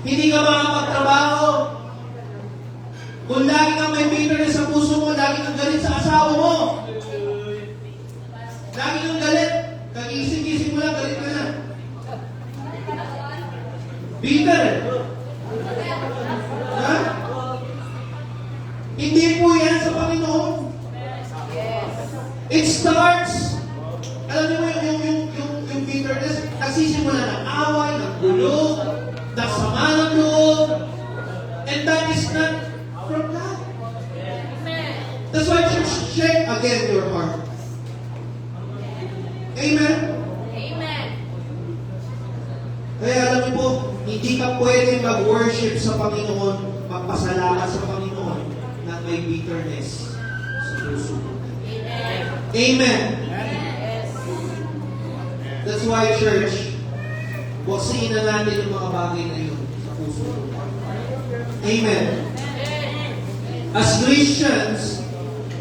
Hindi ka makakapagtrabaho. Kung lagi kang may bitterness sa puso mo, lagi kang galit sa asawa mo. Lagi kang galit. Kagising-gising mo lang, galit ka na. Bitter. Ha? Hindi po yan sa Panginoon. It starts, alam niyo mo yung bitterness, nagsisimula ng away, ng gulo, ng sama ng loob, and that is not from God. That's why church, check again your heart. Amen? Kaya alam niyo po, hindi ka pwede mag-worship sa Panginoon, magpasalamat sa Panginoon na may bitterness sa puso mo. Amen. That's why, church, buksiin na natin yung mga bagay na yun sa puso mo. Amen. As Christians,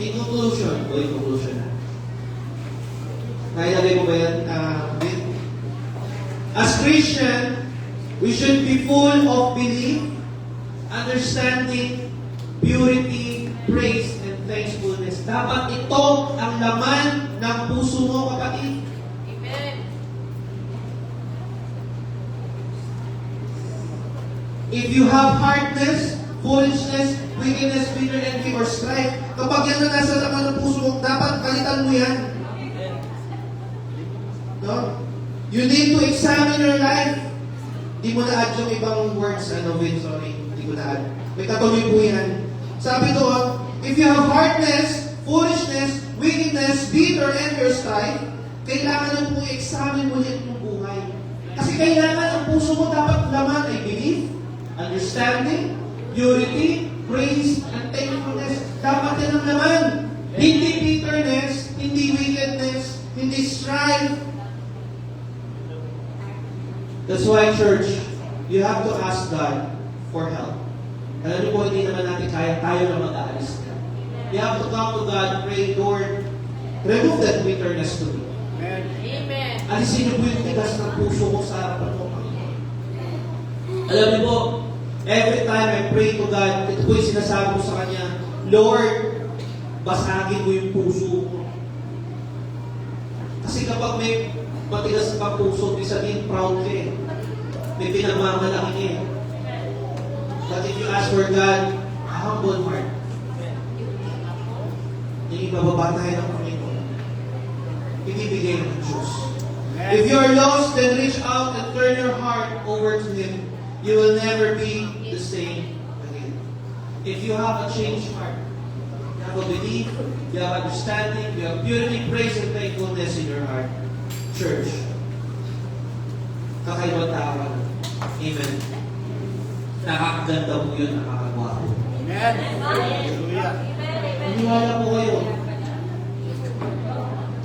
in conclusion, nailagay mo ba yan? As Christian, we should be full of belief, understanding, purity, praise, and thankfulness. Dapat ito ang laman ng puso mo, kapatid. Amen. If you have hardness, foolishness, wickedness, bitter envy, or strife, kapag yan na nasa laman ng puso mo, dapat kalitan mo yan. No? You need to examine your life. Di mo na-add yung ibang words, sorry. Di mo na-add. May katuloy po yan. Sabi doon, if you have hardness, foolishness, wickedness, bitter, and your strife, kailangan na po i-examine mo yan yung buhay. Kasi kailangan ang puso mo dapat laman ay belief, understanding, purity, praise, and thankfulness. Dapat yan ang laman. Hindi bitterness, hindi wickedness, hindi strife. That's why, church, you have to ask God for help. Alam niyo po, hindi naman natin kaya tayo na mag-aalis. You have to come to God, pray, Lord, remove that bitterness to me. Amen. Alisin niyo po yung tigas ng puso ko sa harapan mo, Panginoon. Alam niyo po, every time I pray to God, ito po yung sinasabi ko sa Kanya, Lord, basagin mo yung puso ko. Kasi kapag may matigas ka puso, may sabihin proud ka eh. May pinagmamalaki niya eh. But if you ask for God, a humble heart, yung ibababa tayo ng Panginoon, ibibigay ng Diyos. If you are lost, then reach out and turn your heart over to Him. You will never be the same again. If you have a changed heart, you have a belief, you have understanding, you have purity, praise, and thankfulness in your heart. Church, kakaibang tao ka na. Amen. Nakakaganda po yun, nakakagwapo. Maniwala po kayo.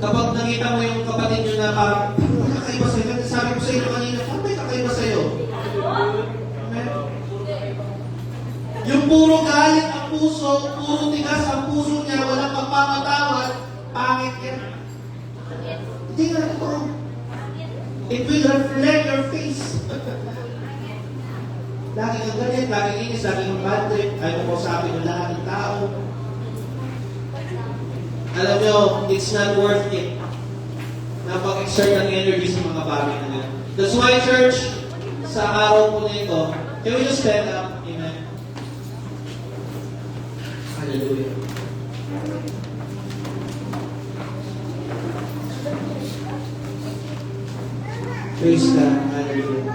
Kapag nakita mo yung kapatid nyo na parang kakaiba sa'yo, sabi ko sa inyo kanina, parang may kakaiba sa'yo. Amen. Yung puro galit ang puso, puro tigas ang puso niya, walang pagpamatawad, pangit yan. Hindi nga ito. It will reflect your face. Lagi kang ganyan, lagi inis, lagi kang bad trip, ayaw mo sabi ng lahat ng tao. Alam nyo, it's not worth it. Napag-exert ng energy sa mga bagay na yan. That's why, church, sa araw po na ito, can we just stand up? Amen. Hallelujah. Praise God. Hallelujah.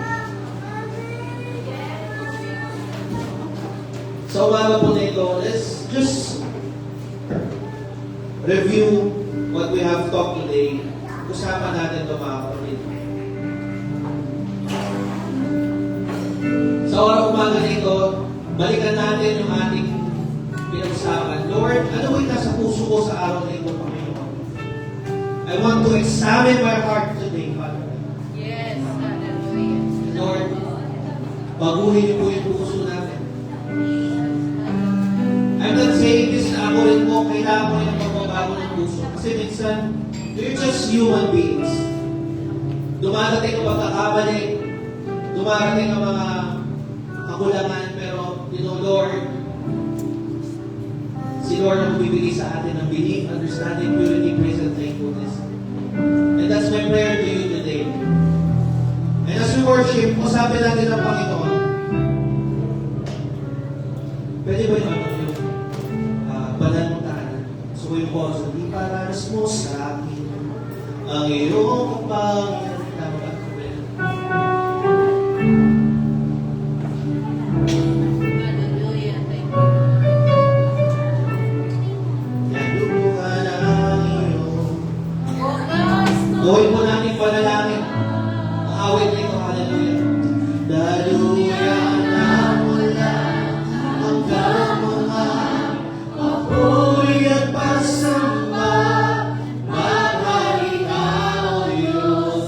Sa umaga po na ito, let's just review what we have talked today. Usapan natin ito mga kapatid. Sa umaga na ito, balikan natin yung ating pinag-usapan. Lord, ano ba yung nasa puso ko sa araw na ito, Panginoon? I want to examine my heart today, Father. Yes. Hallelujah. Lord, baguhin niyo po yung puso natin. I'm not saying this na ako rin po, kailangan mo yung pagbabago ng puso. Kasi minsan, we're just human beings. Dumarating ang pagkakamali, dumarating ang mga kakulangan, pero, Lord, si Lord ang bibigay sa atin ng belief, understanding, purity, praise, and thankfulness. And that's my prayer to you today. And as we worship, usapin natin ang Panginoon. Pwede ba yung banal mong tahanan? So yung po, so di paranas mo sa akin ang iyong pangyayaran. Tama ba? Hallelujah. Thank you. Nalubuhan ang iyong. Gawin po natin panalangin. Ang awit na ito, hallelujah. Daluyan na mula hanggang mga papuri at pasamba. Maghari ka, O Diyos,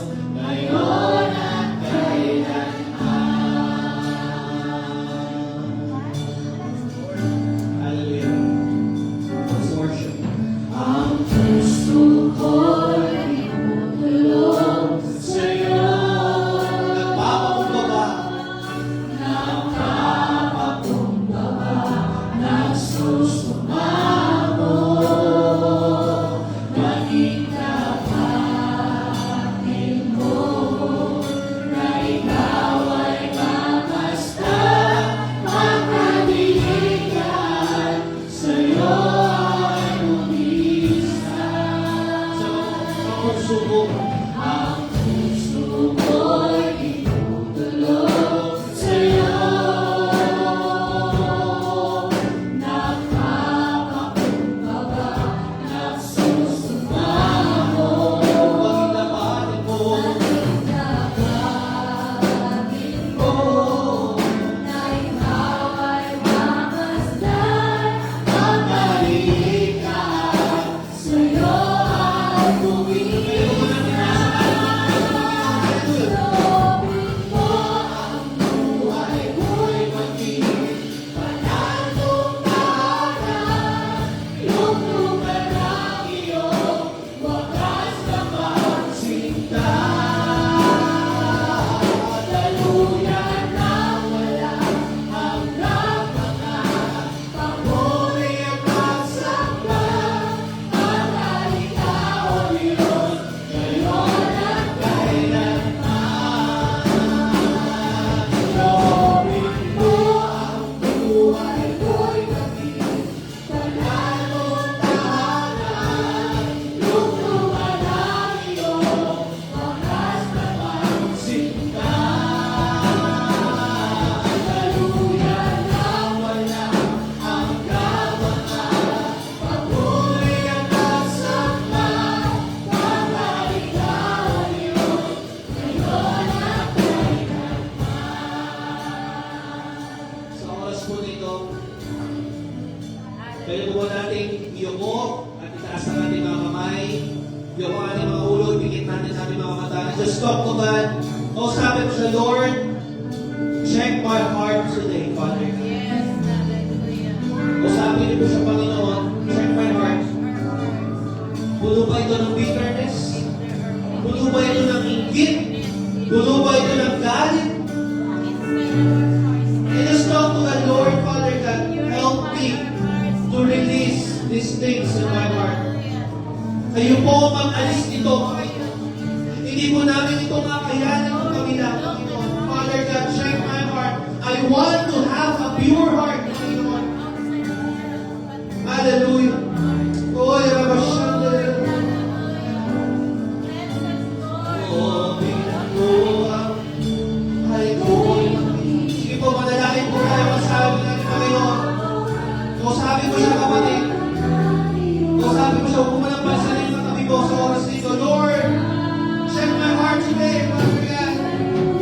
Pwede po ba natin iyoko at itaas ang ating mga kamay? Iyoko ang ating mga ulo, pikit natin sa ating mga mata. Just talk to God. O sabi ko siya, Lord, check my heart today, Father. O sabi niyo po siya, Panginoon, check my heart. Puno ba ito ng bitterness? Puno ba ito ng inggit? Puno ba ito ng galit? And just talk to the Lord, Father God, help me to release these things in my heart. Kayo po mag-alis nito, Panginoon. Hindi po namin ito kakayanin kung kami lang, Panginoon. Father God, check my heart. I want to have a pure heart, Panginoon. Hallelujah. Oh, Yarabashanda. Oh, Pinakuha. Hallelujah. Sige po, manalangin po tayo masabi natin, Panginoon. Kung sabi ko siya, kapatid, kung sabi ko siya, huwag mo lang pasanin na kami po sa oras nito. Lord, check my heart today, Father God.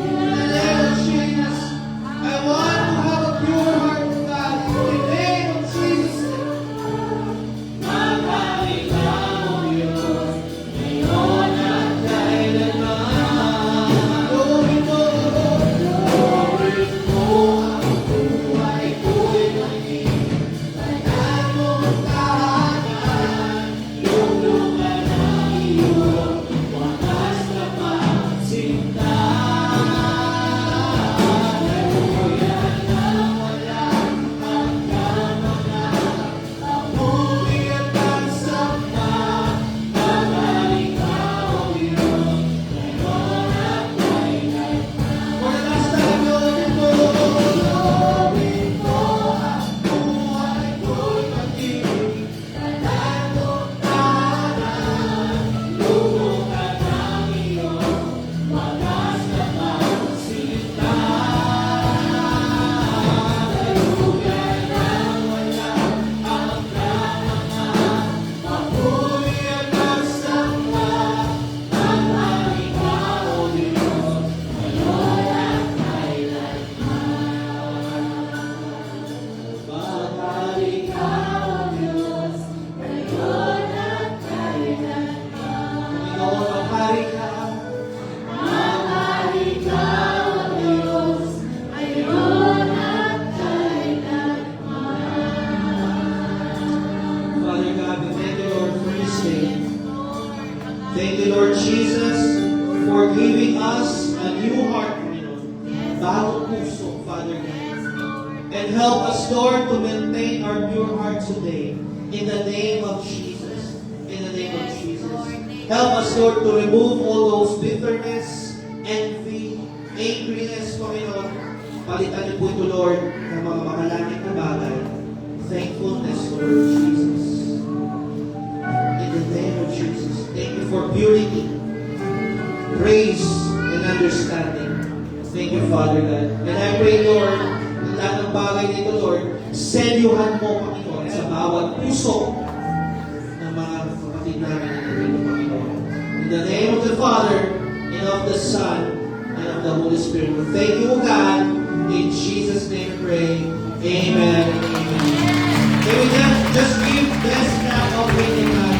In the name of Jesus, I want to have a pure heart, God. In the name of Jesus. Father God, we thank you, Lord, for this day. Thank you, Lord Jesus, for giving us a new heart, bagong puso, Father God. And help us, Lord, to maintain our pure heart today. In the name of Jesus. In the name of Jesus. Help us, Lord, to remove all those bitterness, envy, angriness, Panginoon. Palitan niyo po ito, Lord, ng mga makalangit na bagay. Thankfulness, Lord Jesus. In the name of Jesus. Thank you for purity, praise, and understanding. Thank you, Father God. And I pray, Lord, ang lahat ng bagay nito, Lord, selyuhan mo, Panginoon, sa bawat puso ng mga kapatid namin na nandito, Panginoon. In the name of the Father, and of the Son, and of the Holy Spirit. Thank you, God. In Jesus' name we pray. Amen and amen. Can we just give best clap of waiting God.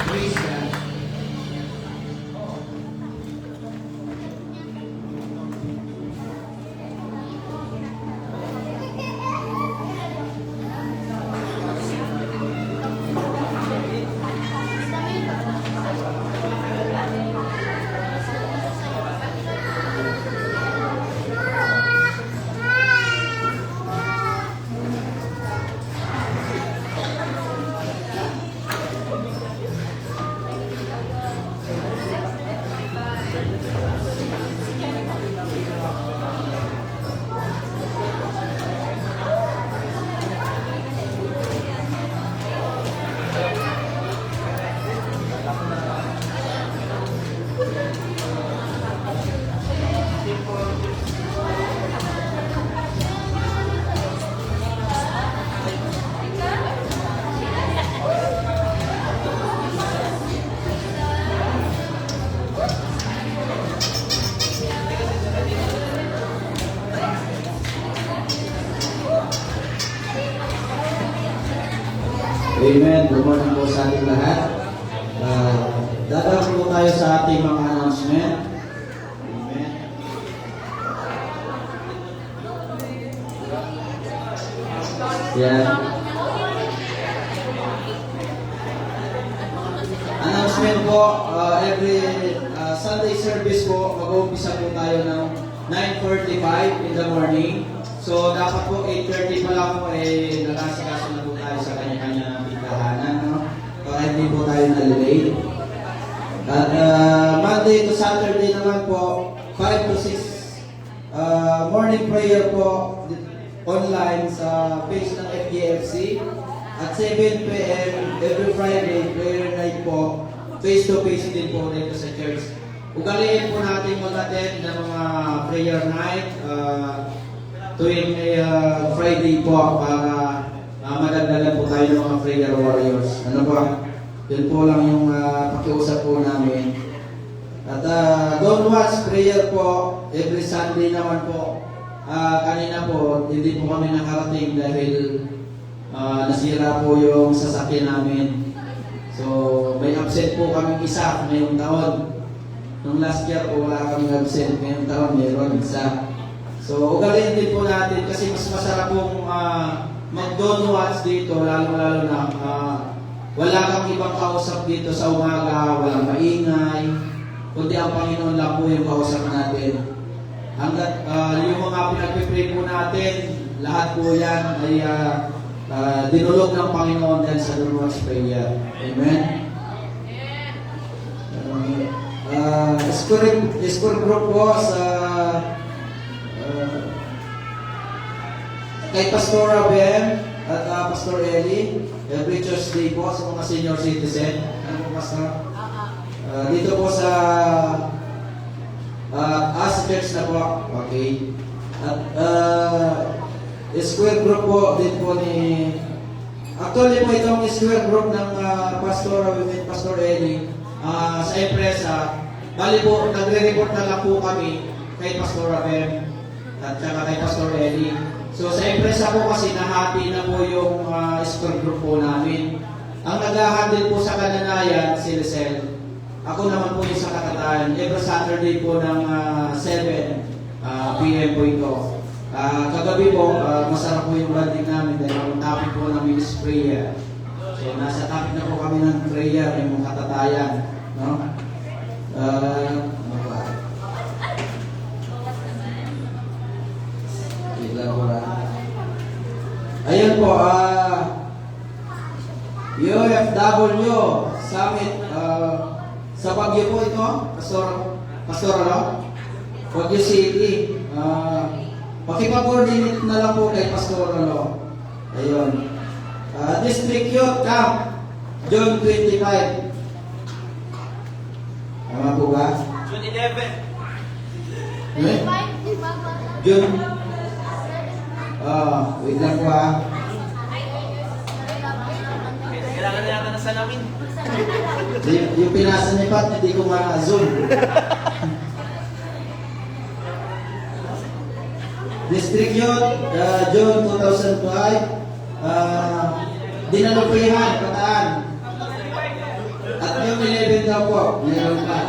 Praise God. announcement. Amen. Yan. Announcement po, every Sunday service po, mag-uumpisa po tayo ng 9:45 in the morning. So, dapat po 8:30 pa lang po, nakasikaso na po tayo sa kanya-kanya pintahanan, no? Para hindi po tayo na-delay. At Monday to Saturday naman po, 5 to 6 morning prayer po online sa page ng FGFC. At 7 p.m. every Friday, prayer night po, face-to-face din po dito sa church. Ugaliin po natin mag-attend ng mga prayer night tuwing Friday po para madagdagan po tayo ng mga prayer warriors. Ano ba? Yun po lang yung pakiusap po namin. At don't watch prayer po every Sunday naman po. Kanina po, hindi po kami nakarating dahil nasira po yung sasakyan namin. So, may absent po kami isa ngayong taon. Nung last year po wala kami absent. Ngayong taon mayroon isa. So, ugaliin din po natin kasi mas masarap pong mag-don't watch dito, lalo-lalo na wala kang ibang kausap dito sa umaga, walang maingay, kundi ang Panginoon lang po yung kausap natin. Hanggat yung mga pinagpipray po natin, lahat po yan ay dinulog ng Panginoon din sa don't watch prayer. Amen? School group po sa kay Pastora Ben at Pastor Eli, every Tuesday po sa mga senior citizen. Ano po, Pastor? Dito po sa Church na po. Okay. At square group po din po ni actually po itong square group ng Pastora with Pastor Eli sa empresa. Bali po, nagre-report na lang po kami kay Pastora Ben at saka kay Pastor Eli. So sa empresa po kasi nahati na po yung square group po namin. Ang nag-handle po sa Kananayan, si Lizelle. Ako naman po yung sa Katatayan. Every Saturday po ng 7 p.m. po ito. Kagabi po, masarap po yung banding namin dahil ang topic po ng ministry prayer. So nasa topic na po kami ng prayer, yung Katatayan. No? Ano ba? Ayun po, UFW Summit sa Baguio po ito, Pastor ano? Baguio City. Pakipag-coordinate na lang po kay Pastor ano. Ayun. District Youth Camp, June 25. Tama po ba? June 11. June. Wait lang po Kailangan na yata na salamin. Yung pinasa ni Pat, hindi ko ma-zoom. District Youth, June 2005. Dinalupihan, Bataan. At yung 11 daw po, meron pa.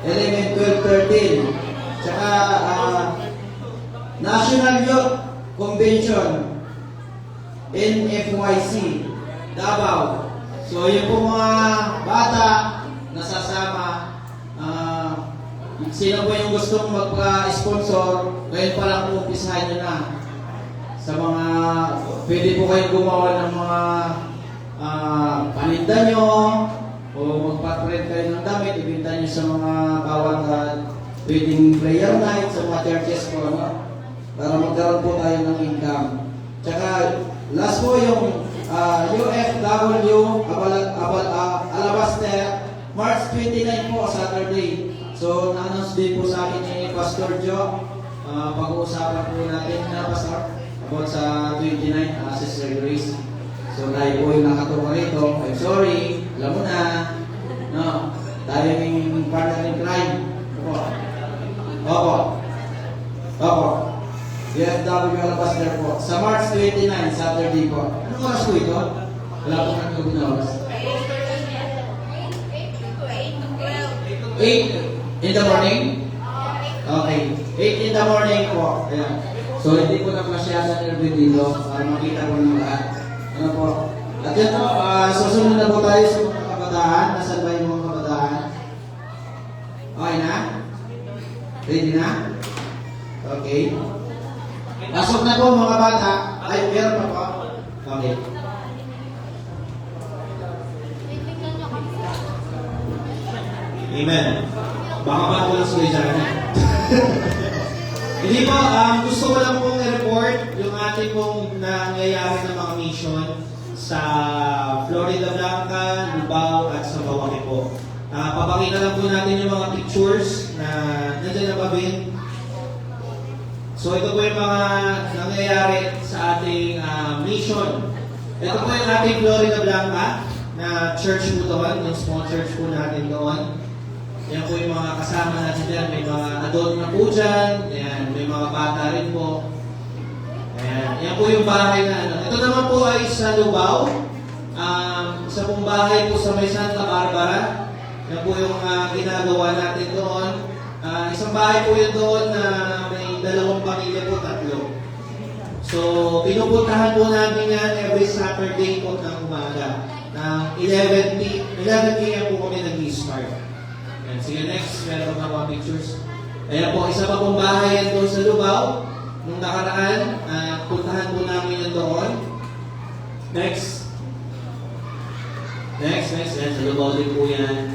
11, 12, 13. Tsaka, National Youth Convention, NFYC, Davao. So, yung po mga bata nasasama, sino po yung gustong magpa-sponsor, ngayon pa lang po umpisahan nyo na. Sa mga, pwede po kayong gumawa ng mga paninda nyo, o magpa-print kayo ng damit, ibinta nyo sa mga bawat pwedeng prayer night, sa mga churches po, no? Para magkaroon po tayo ng income. Tsaka, last po yung UFW Alabaster, March 29 po, Saturday. So, na-announce din po sa akin ni Pastor Joe. Pag-uusapan po natin na Pastor about sa 29, Sister Grace. So, tayo po yung nakatuwa rito. I'm sorry, alam mo na. No, tayo yung partner in crime. Opo. UFW Alabaster po. Sa March 29, Saturday po. Anong oras po ito? Wala po kami oras. 8 in the morning? Okay. 8 in the morning po. Ayan. So, hindi ko na masyadong interview dito para makita ko ng lahat. Ano po? At yan po, susunod na po tayo sa mga kabataan. Nasaan ba yung mga kabataan? Okay na? Ready na? Okay. Pasok na po mga bata. Ay, meron pa po. Okay. Amen. Baka ba ako lang sila dyan? Hindi po, gusto ko lang pong i-report yung ating pong nangyayari ng mga mission sa Florida Blanca, Lubao, at sa Mawaki po. Papakita lang po natin yung mga pictures na nandiyan na babin. So ito po yung mga nangyayari sa ating mission. Ito po yung ating Florida Blanca na church po doon, yung small church po natin doon. Yan po yung mga kasama natin dyan. May mga adult na po dyan. Yan, may mga bata rin po. Ayan. Yan po yung bahay na ano. Ito naman po ay sa Lubao. Isa pong bahay po sa may Santa Barbara. Yan po yung ginagawa natin doon. Isang bahay po yun doon na may 2 pamilya po, 3. So, pinupuntahan po namin yan every Saturday po ng umaga. Na 11 p.m. po kami nag-start. Sige, next. Meron pa mga pictures. Ayan po, isa pa pong bahay yan doon sa Lubao. Nung nakaraan, puntahan po namin yan doon. Next. Next. Ayan, sa Lubao din po yan.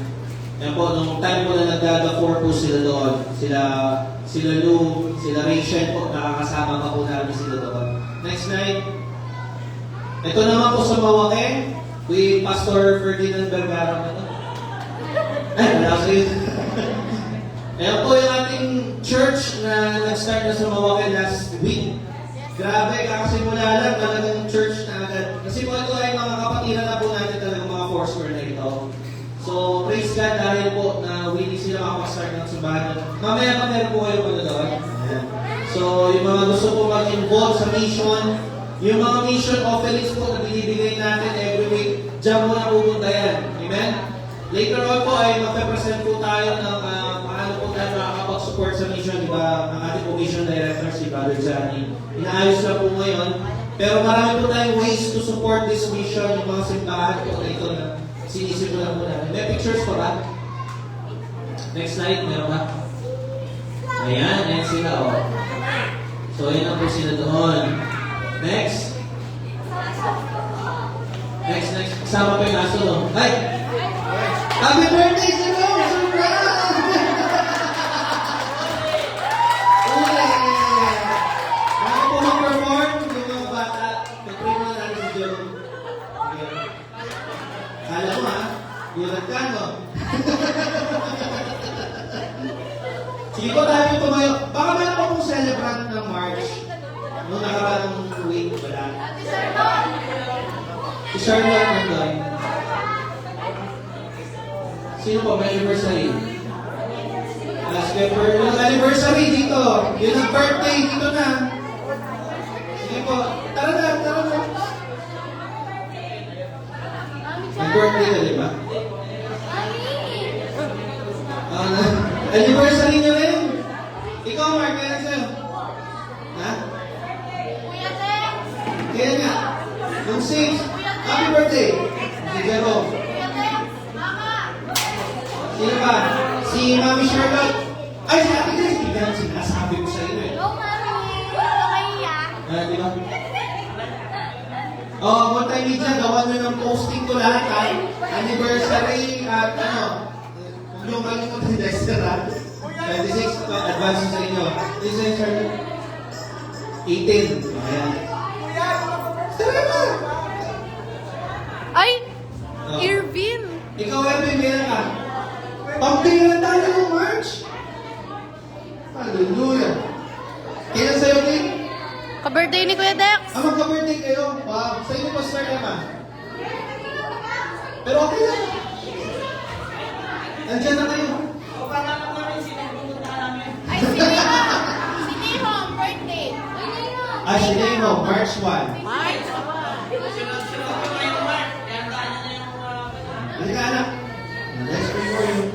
Ayan po, nung time po na nagdada-4 po sila doon. Sila Lou, sila Rachel po, nakakasama pa po namin sila doon. Next night. Ito naman po sa Mawake, with Pastor Ferdinand Vergara na to. Wala sa'yo. Ayan po yung ating church na nag-start na sa Mawake last week. Grabe, kakasimula lang talagang church na agad. Kasi po ito ay mga kapatiran na po natin talagang mga foursquare na ito. So, praise God dahil po na willing sila makapag-start ng simbahan. Mamaya pa meron po kayo ano doon. Ayan. So, yung mga gusto po mag-involve sa mission, yung mga mission offerings po na binibigay natin every week, dyan mo na pupunta yan. Amen? Later on po ay magpe-present po tayo ng paano po tayo makakapag-support sa mission, di ba? Ang ating po mission director, si Brother Johnny. Inaayos na po ngayon. Pero marami po tayong ways to support this mission, yung mga simbahan po na ito na sinisimulan po natin. May pictures pa ba? Next slide, meron ba? Ayan sila oh. So, yun na po sila doon. Next. Next. Kasama pa yung aso, no? Hi! Happy birthday, Sino! Surprise! Ako po mag-perform yung mga bata. Pag-pray mo na natin si Joe. Kala mo ha? Gulat ka, no? Sige po tayo tumayo. Baka meron pa pong celebrant ng March. Noong nakaraang week, wala. Si Charlotte nandun. Sino po? May anniversary. Last paper. Yung anniversary dito. Yung birthday dito na. Sige po. Tara na. Nag-birthday ka, di ba? Anniversary nyo rin. Ikaw, Mark, kaya sa'yo. Ha? Kaya nga. Yung 6. Happy birthday. Si Jerome. Sino ba? Si Mami Charlotte. Ay, si Ate Grace. Bigyan sinasabi ko sa iyo eh. Di ba? Multimedia, gawa nyo ng posting ko lahat ha. Anniversary at huwag nyo kalimutan yung Dexter ha. 26, advance sa inyo. This is Charlotte. 18. Ayan. Tara ba? Ay! Irvin! Ikaw, Erwin, meron ka. Pampiran tayo ng March. Hallelujah. Kailan sa'yo, King? Ka-birthday ni Kuya Dex! Magka-birthday kayo. Wow. Sa inyo pa start naman. Pero okay lang. Nandiyan na kayo. Ay, si Nihong! Birthday! Si Nemo, March 1. March! Halika, anak. Let's pray for you.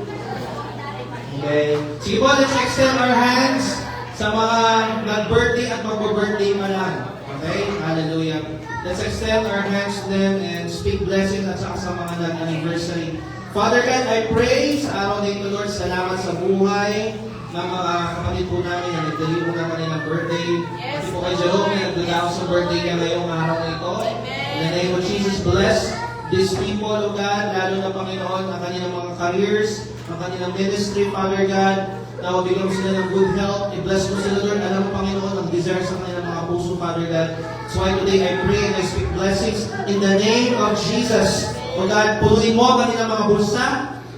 Sige po, let's extend our hands sa mga nag-birthday at mag-birthday pa lang. Okay? Hallelujah. Let's extend our hands to them and speak blessings at saka sa mga nag-anniversary. Father God, I pray sa araw na ito, Lord, salamat sa buhay ng mga kapatid po namin na nagdali po naman ng birthday. Pati po kay Jerome na nagdala sa birthday niya ngayong araw na ito. In the name of Jesus, bless these people, O God, lalo na Panginoon, ang kanilang mga careers, ang kanilang ministry, Father God, na mabigyan mo sila ng good health. I-bless mo sila, Lord. Alam mo, Panginoon, ang desire sa kanilang mga puso, Father God. So I today, I pray and I speak blessings in the name of Jesus. O God, punuin mo ang kanilang mga bulsa,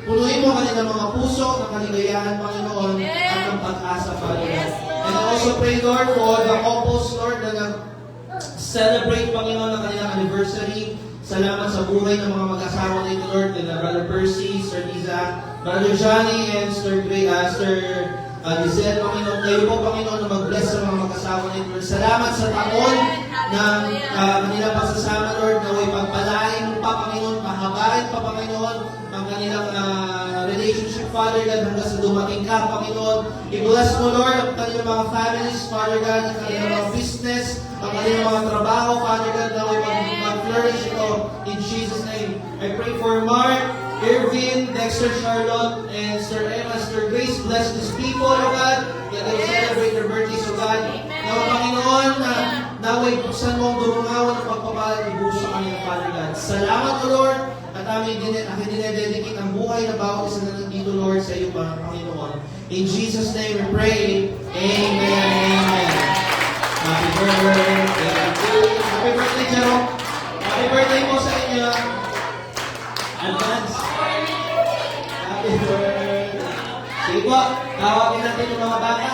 punuin mo ang kanilang mga puso ng kaligayahan, Panginoon, at ng pag-asa, Father God. And I also pray, Lord, for the couples, Lord, na celebrate, Panginoon, ang kanilang anniversary. Salamat sa buhay ng mga mag-asawa nito, Lord, and Brother Percy, Sir Liza, Brother Johnny, and Sir Lizelle, Panginoon. Kayo po, Panginoon, na mag-bless sa mga mag-asawa nito, Lord. Salamat sa taon ng kanilang pagsasama, Lord, na way pagpalain mo pa, Panginoon, pahabain pa, Panginoon, ang kanilang relationship, Father God, hanggang sa dumating ka, Panginoon. I-bless mo, Lord, ang kanilang mga families, Father God, ang kanilang mga business, ang kanilang mga trabaho, Father God, na way mag-flourish ito. In Jesus' name, I pray for Mark, Irvin, Dexter, Charlotte, and Sir Emma, Sir Grace. Bless these people, O God, that they celebrate their birthdays, O God. Now, Panginoon, naway buksan mo ang dumungawan ng pagpapalad ni Buso sa kanila, Father God. Salamat, O Lord, at aking dinededicate ang buhay na bawat isa na nandito, Lord, sa iyo, Panginoon. In Jesus' name we pray. Amen. Amen. Happy birthday. Happy birthday, Jerome. Happy birthday po sa inyo. Advance. Happy birthday. Sige po, tawagin natin yung mga bata.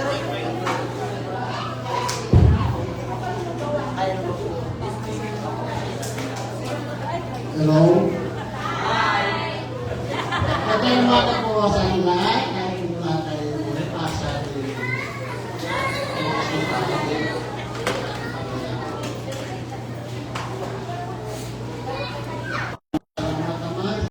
Hello? Magandang umaga po sa inyo lahat.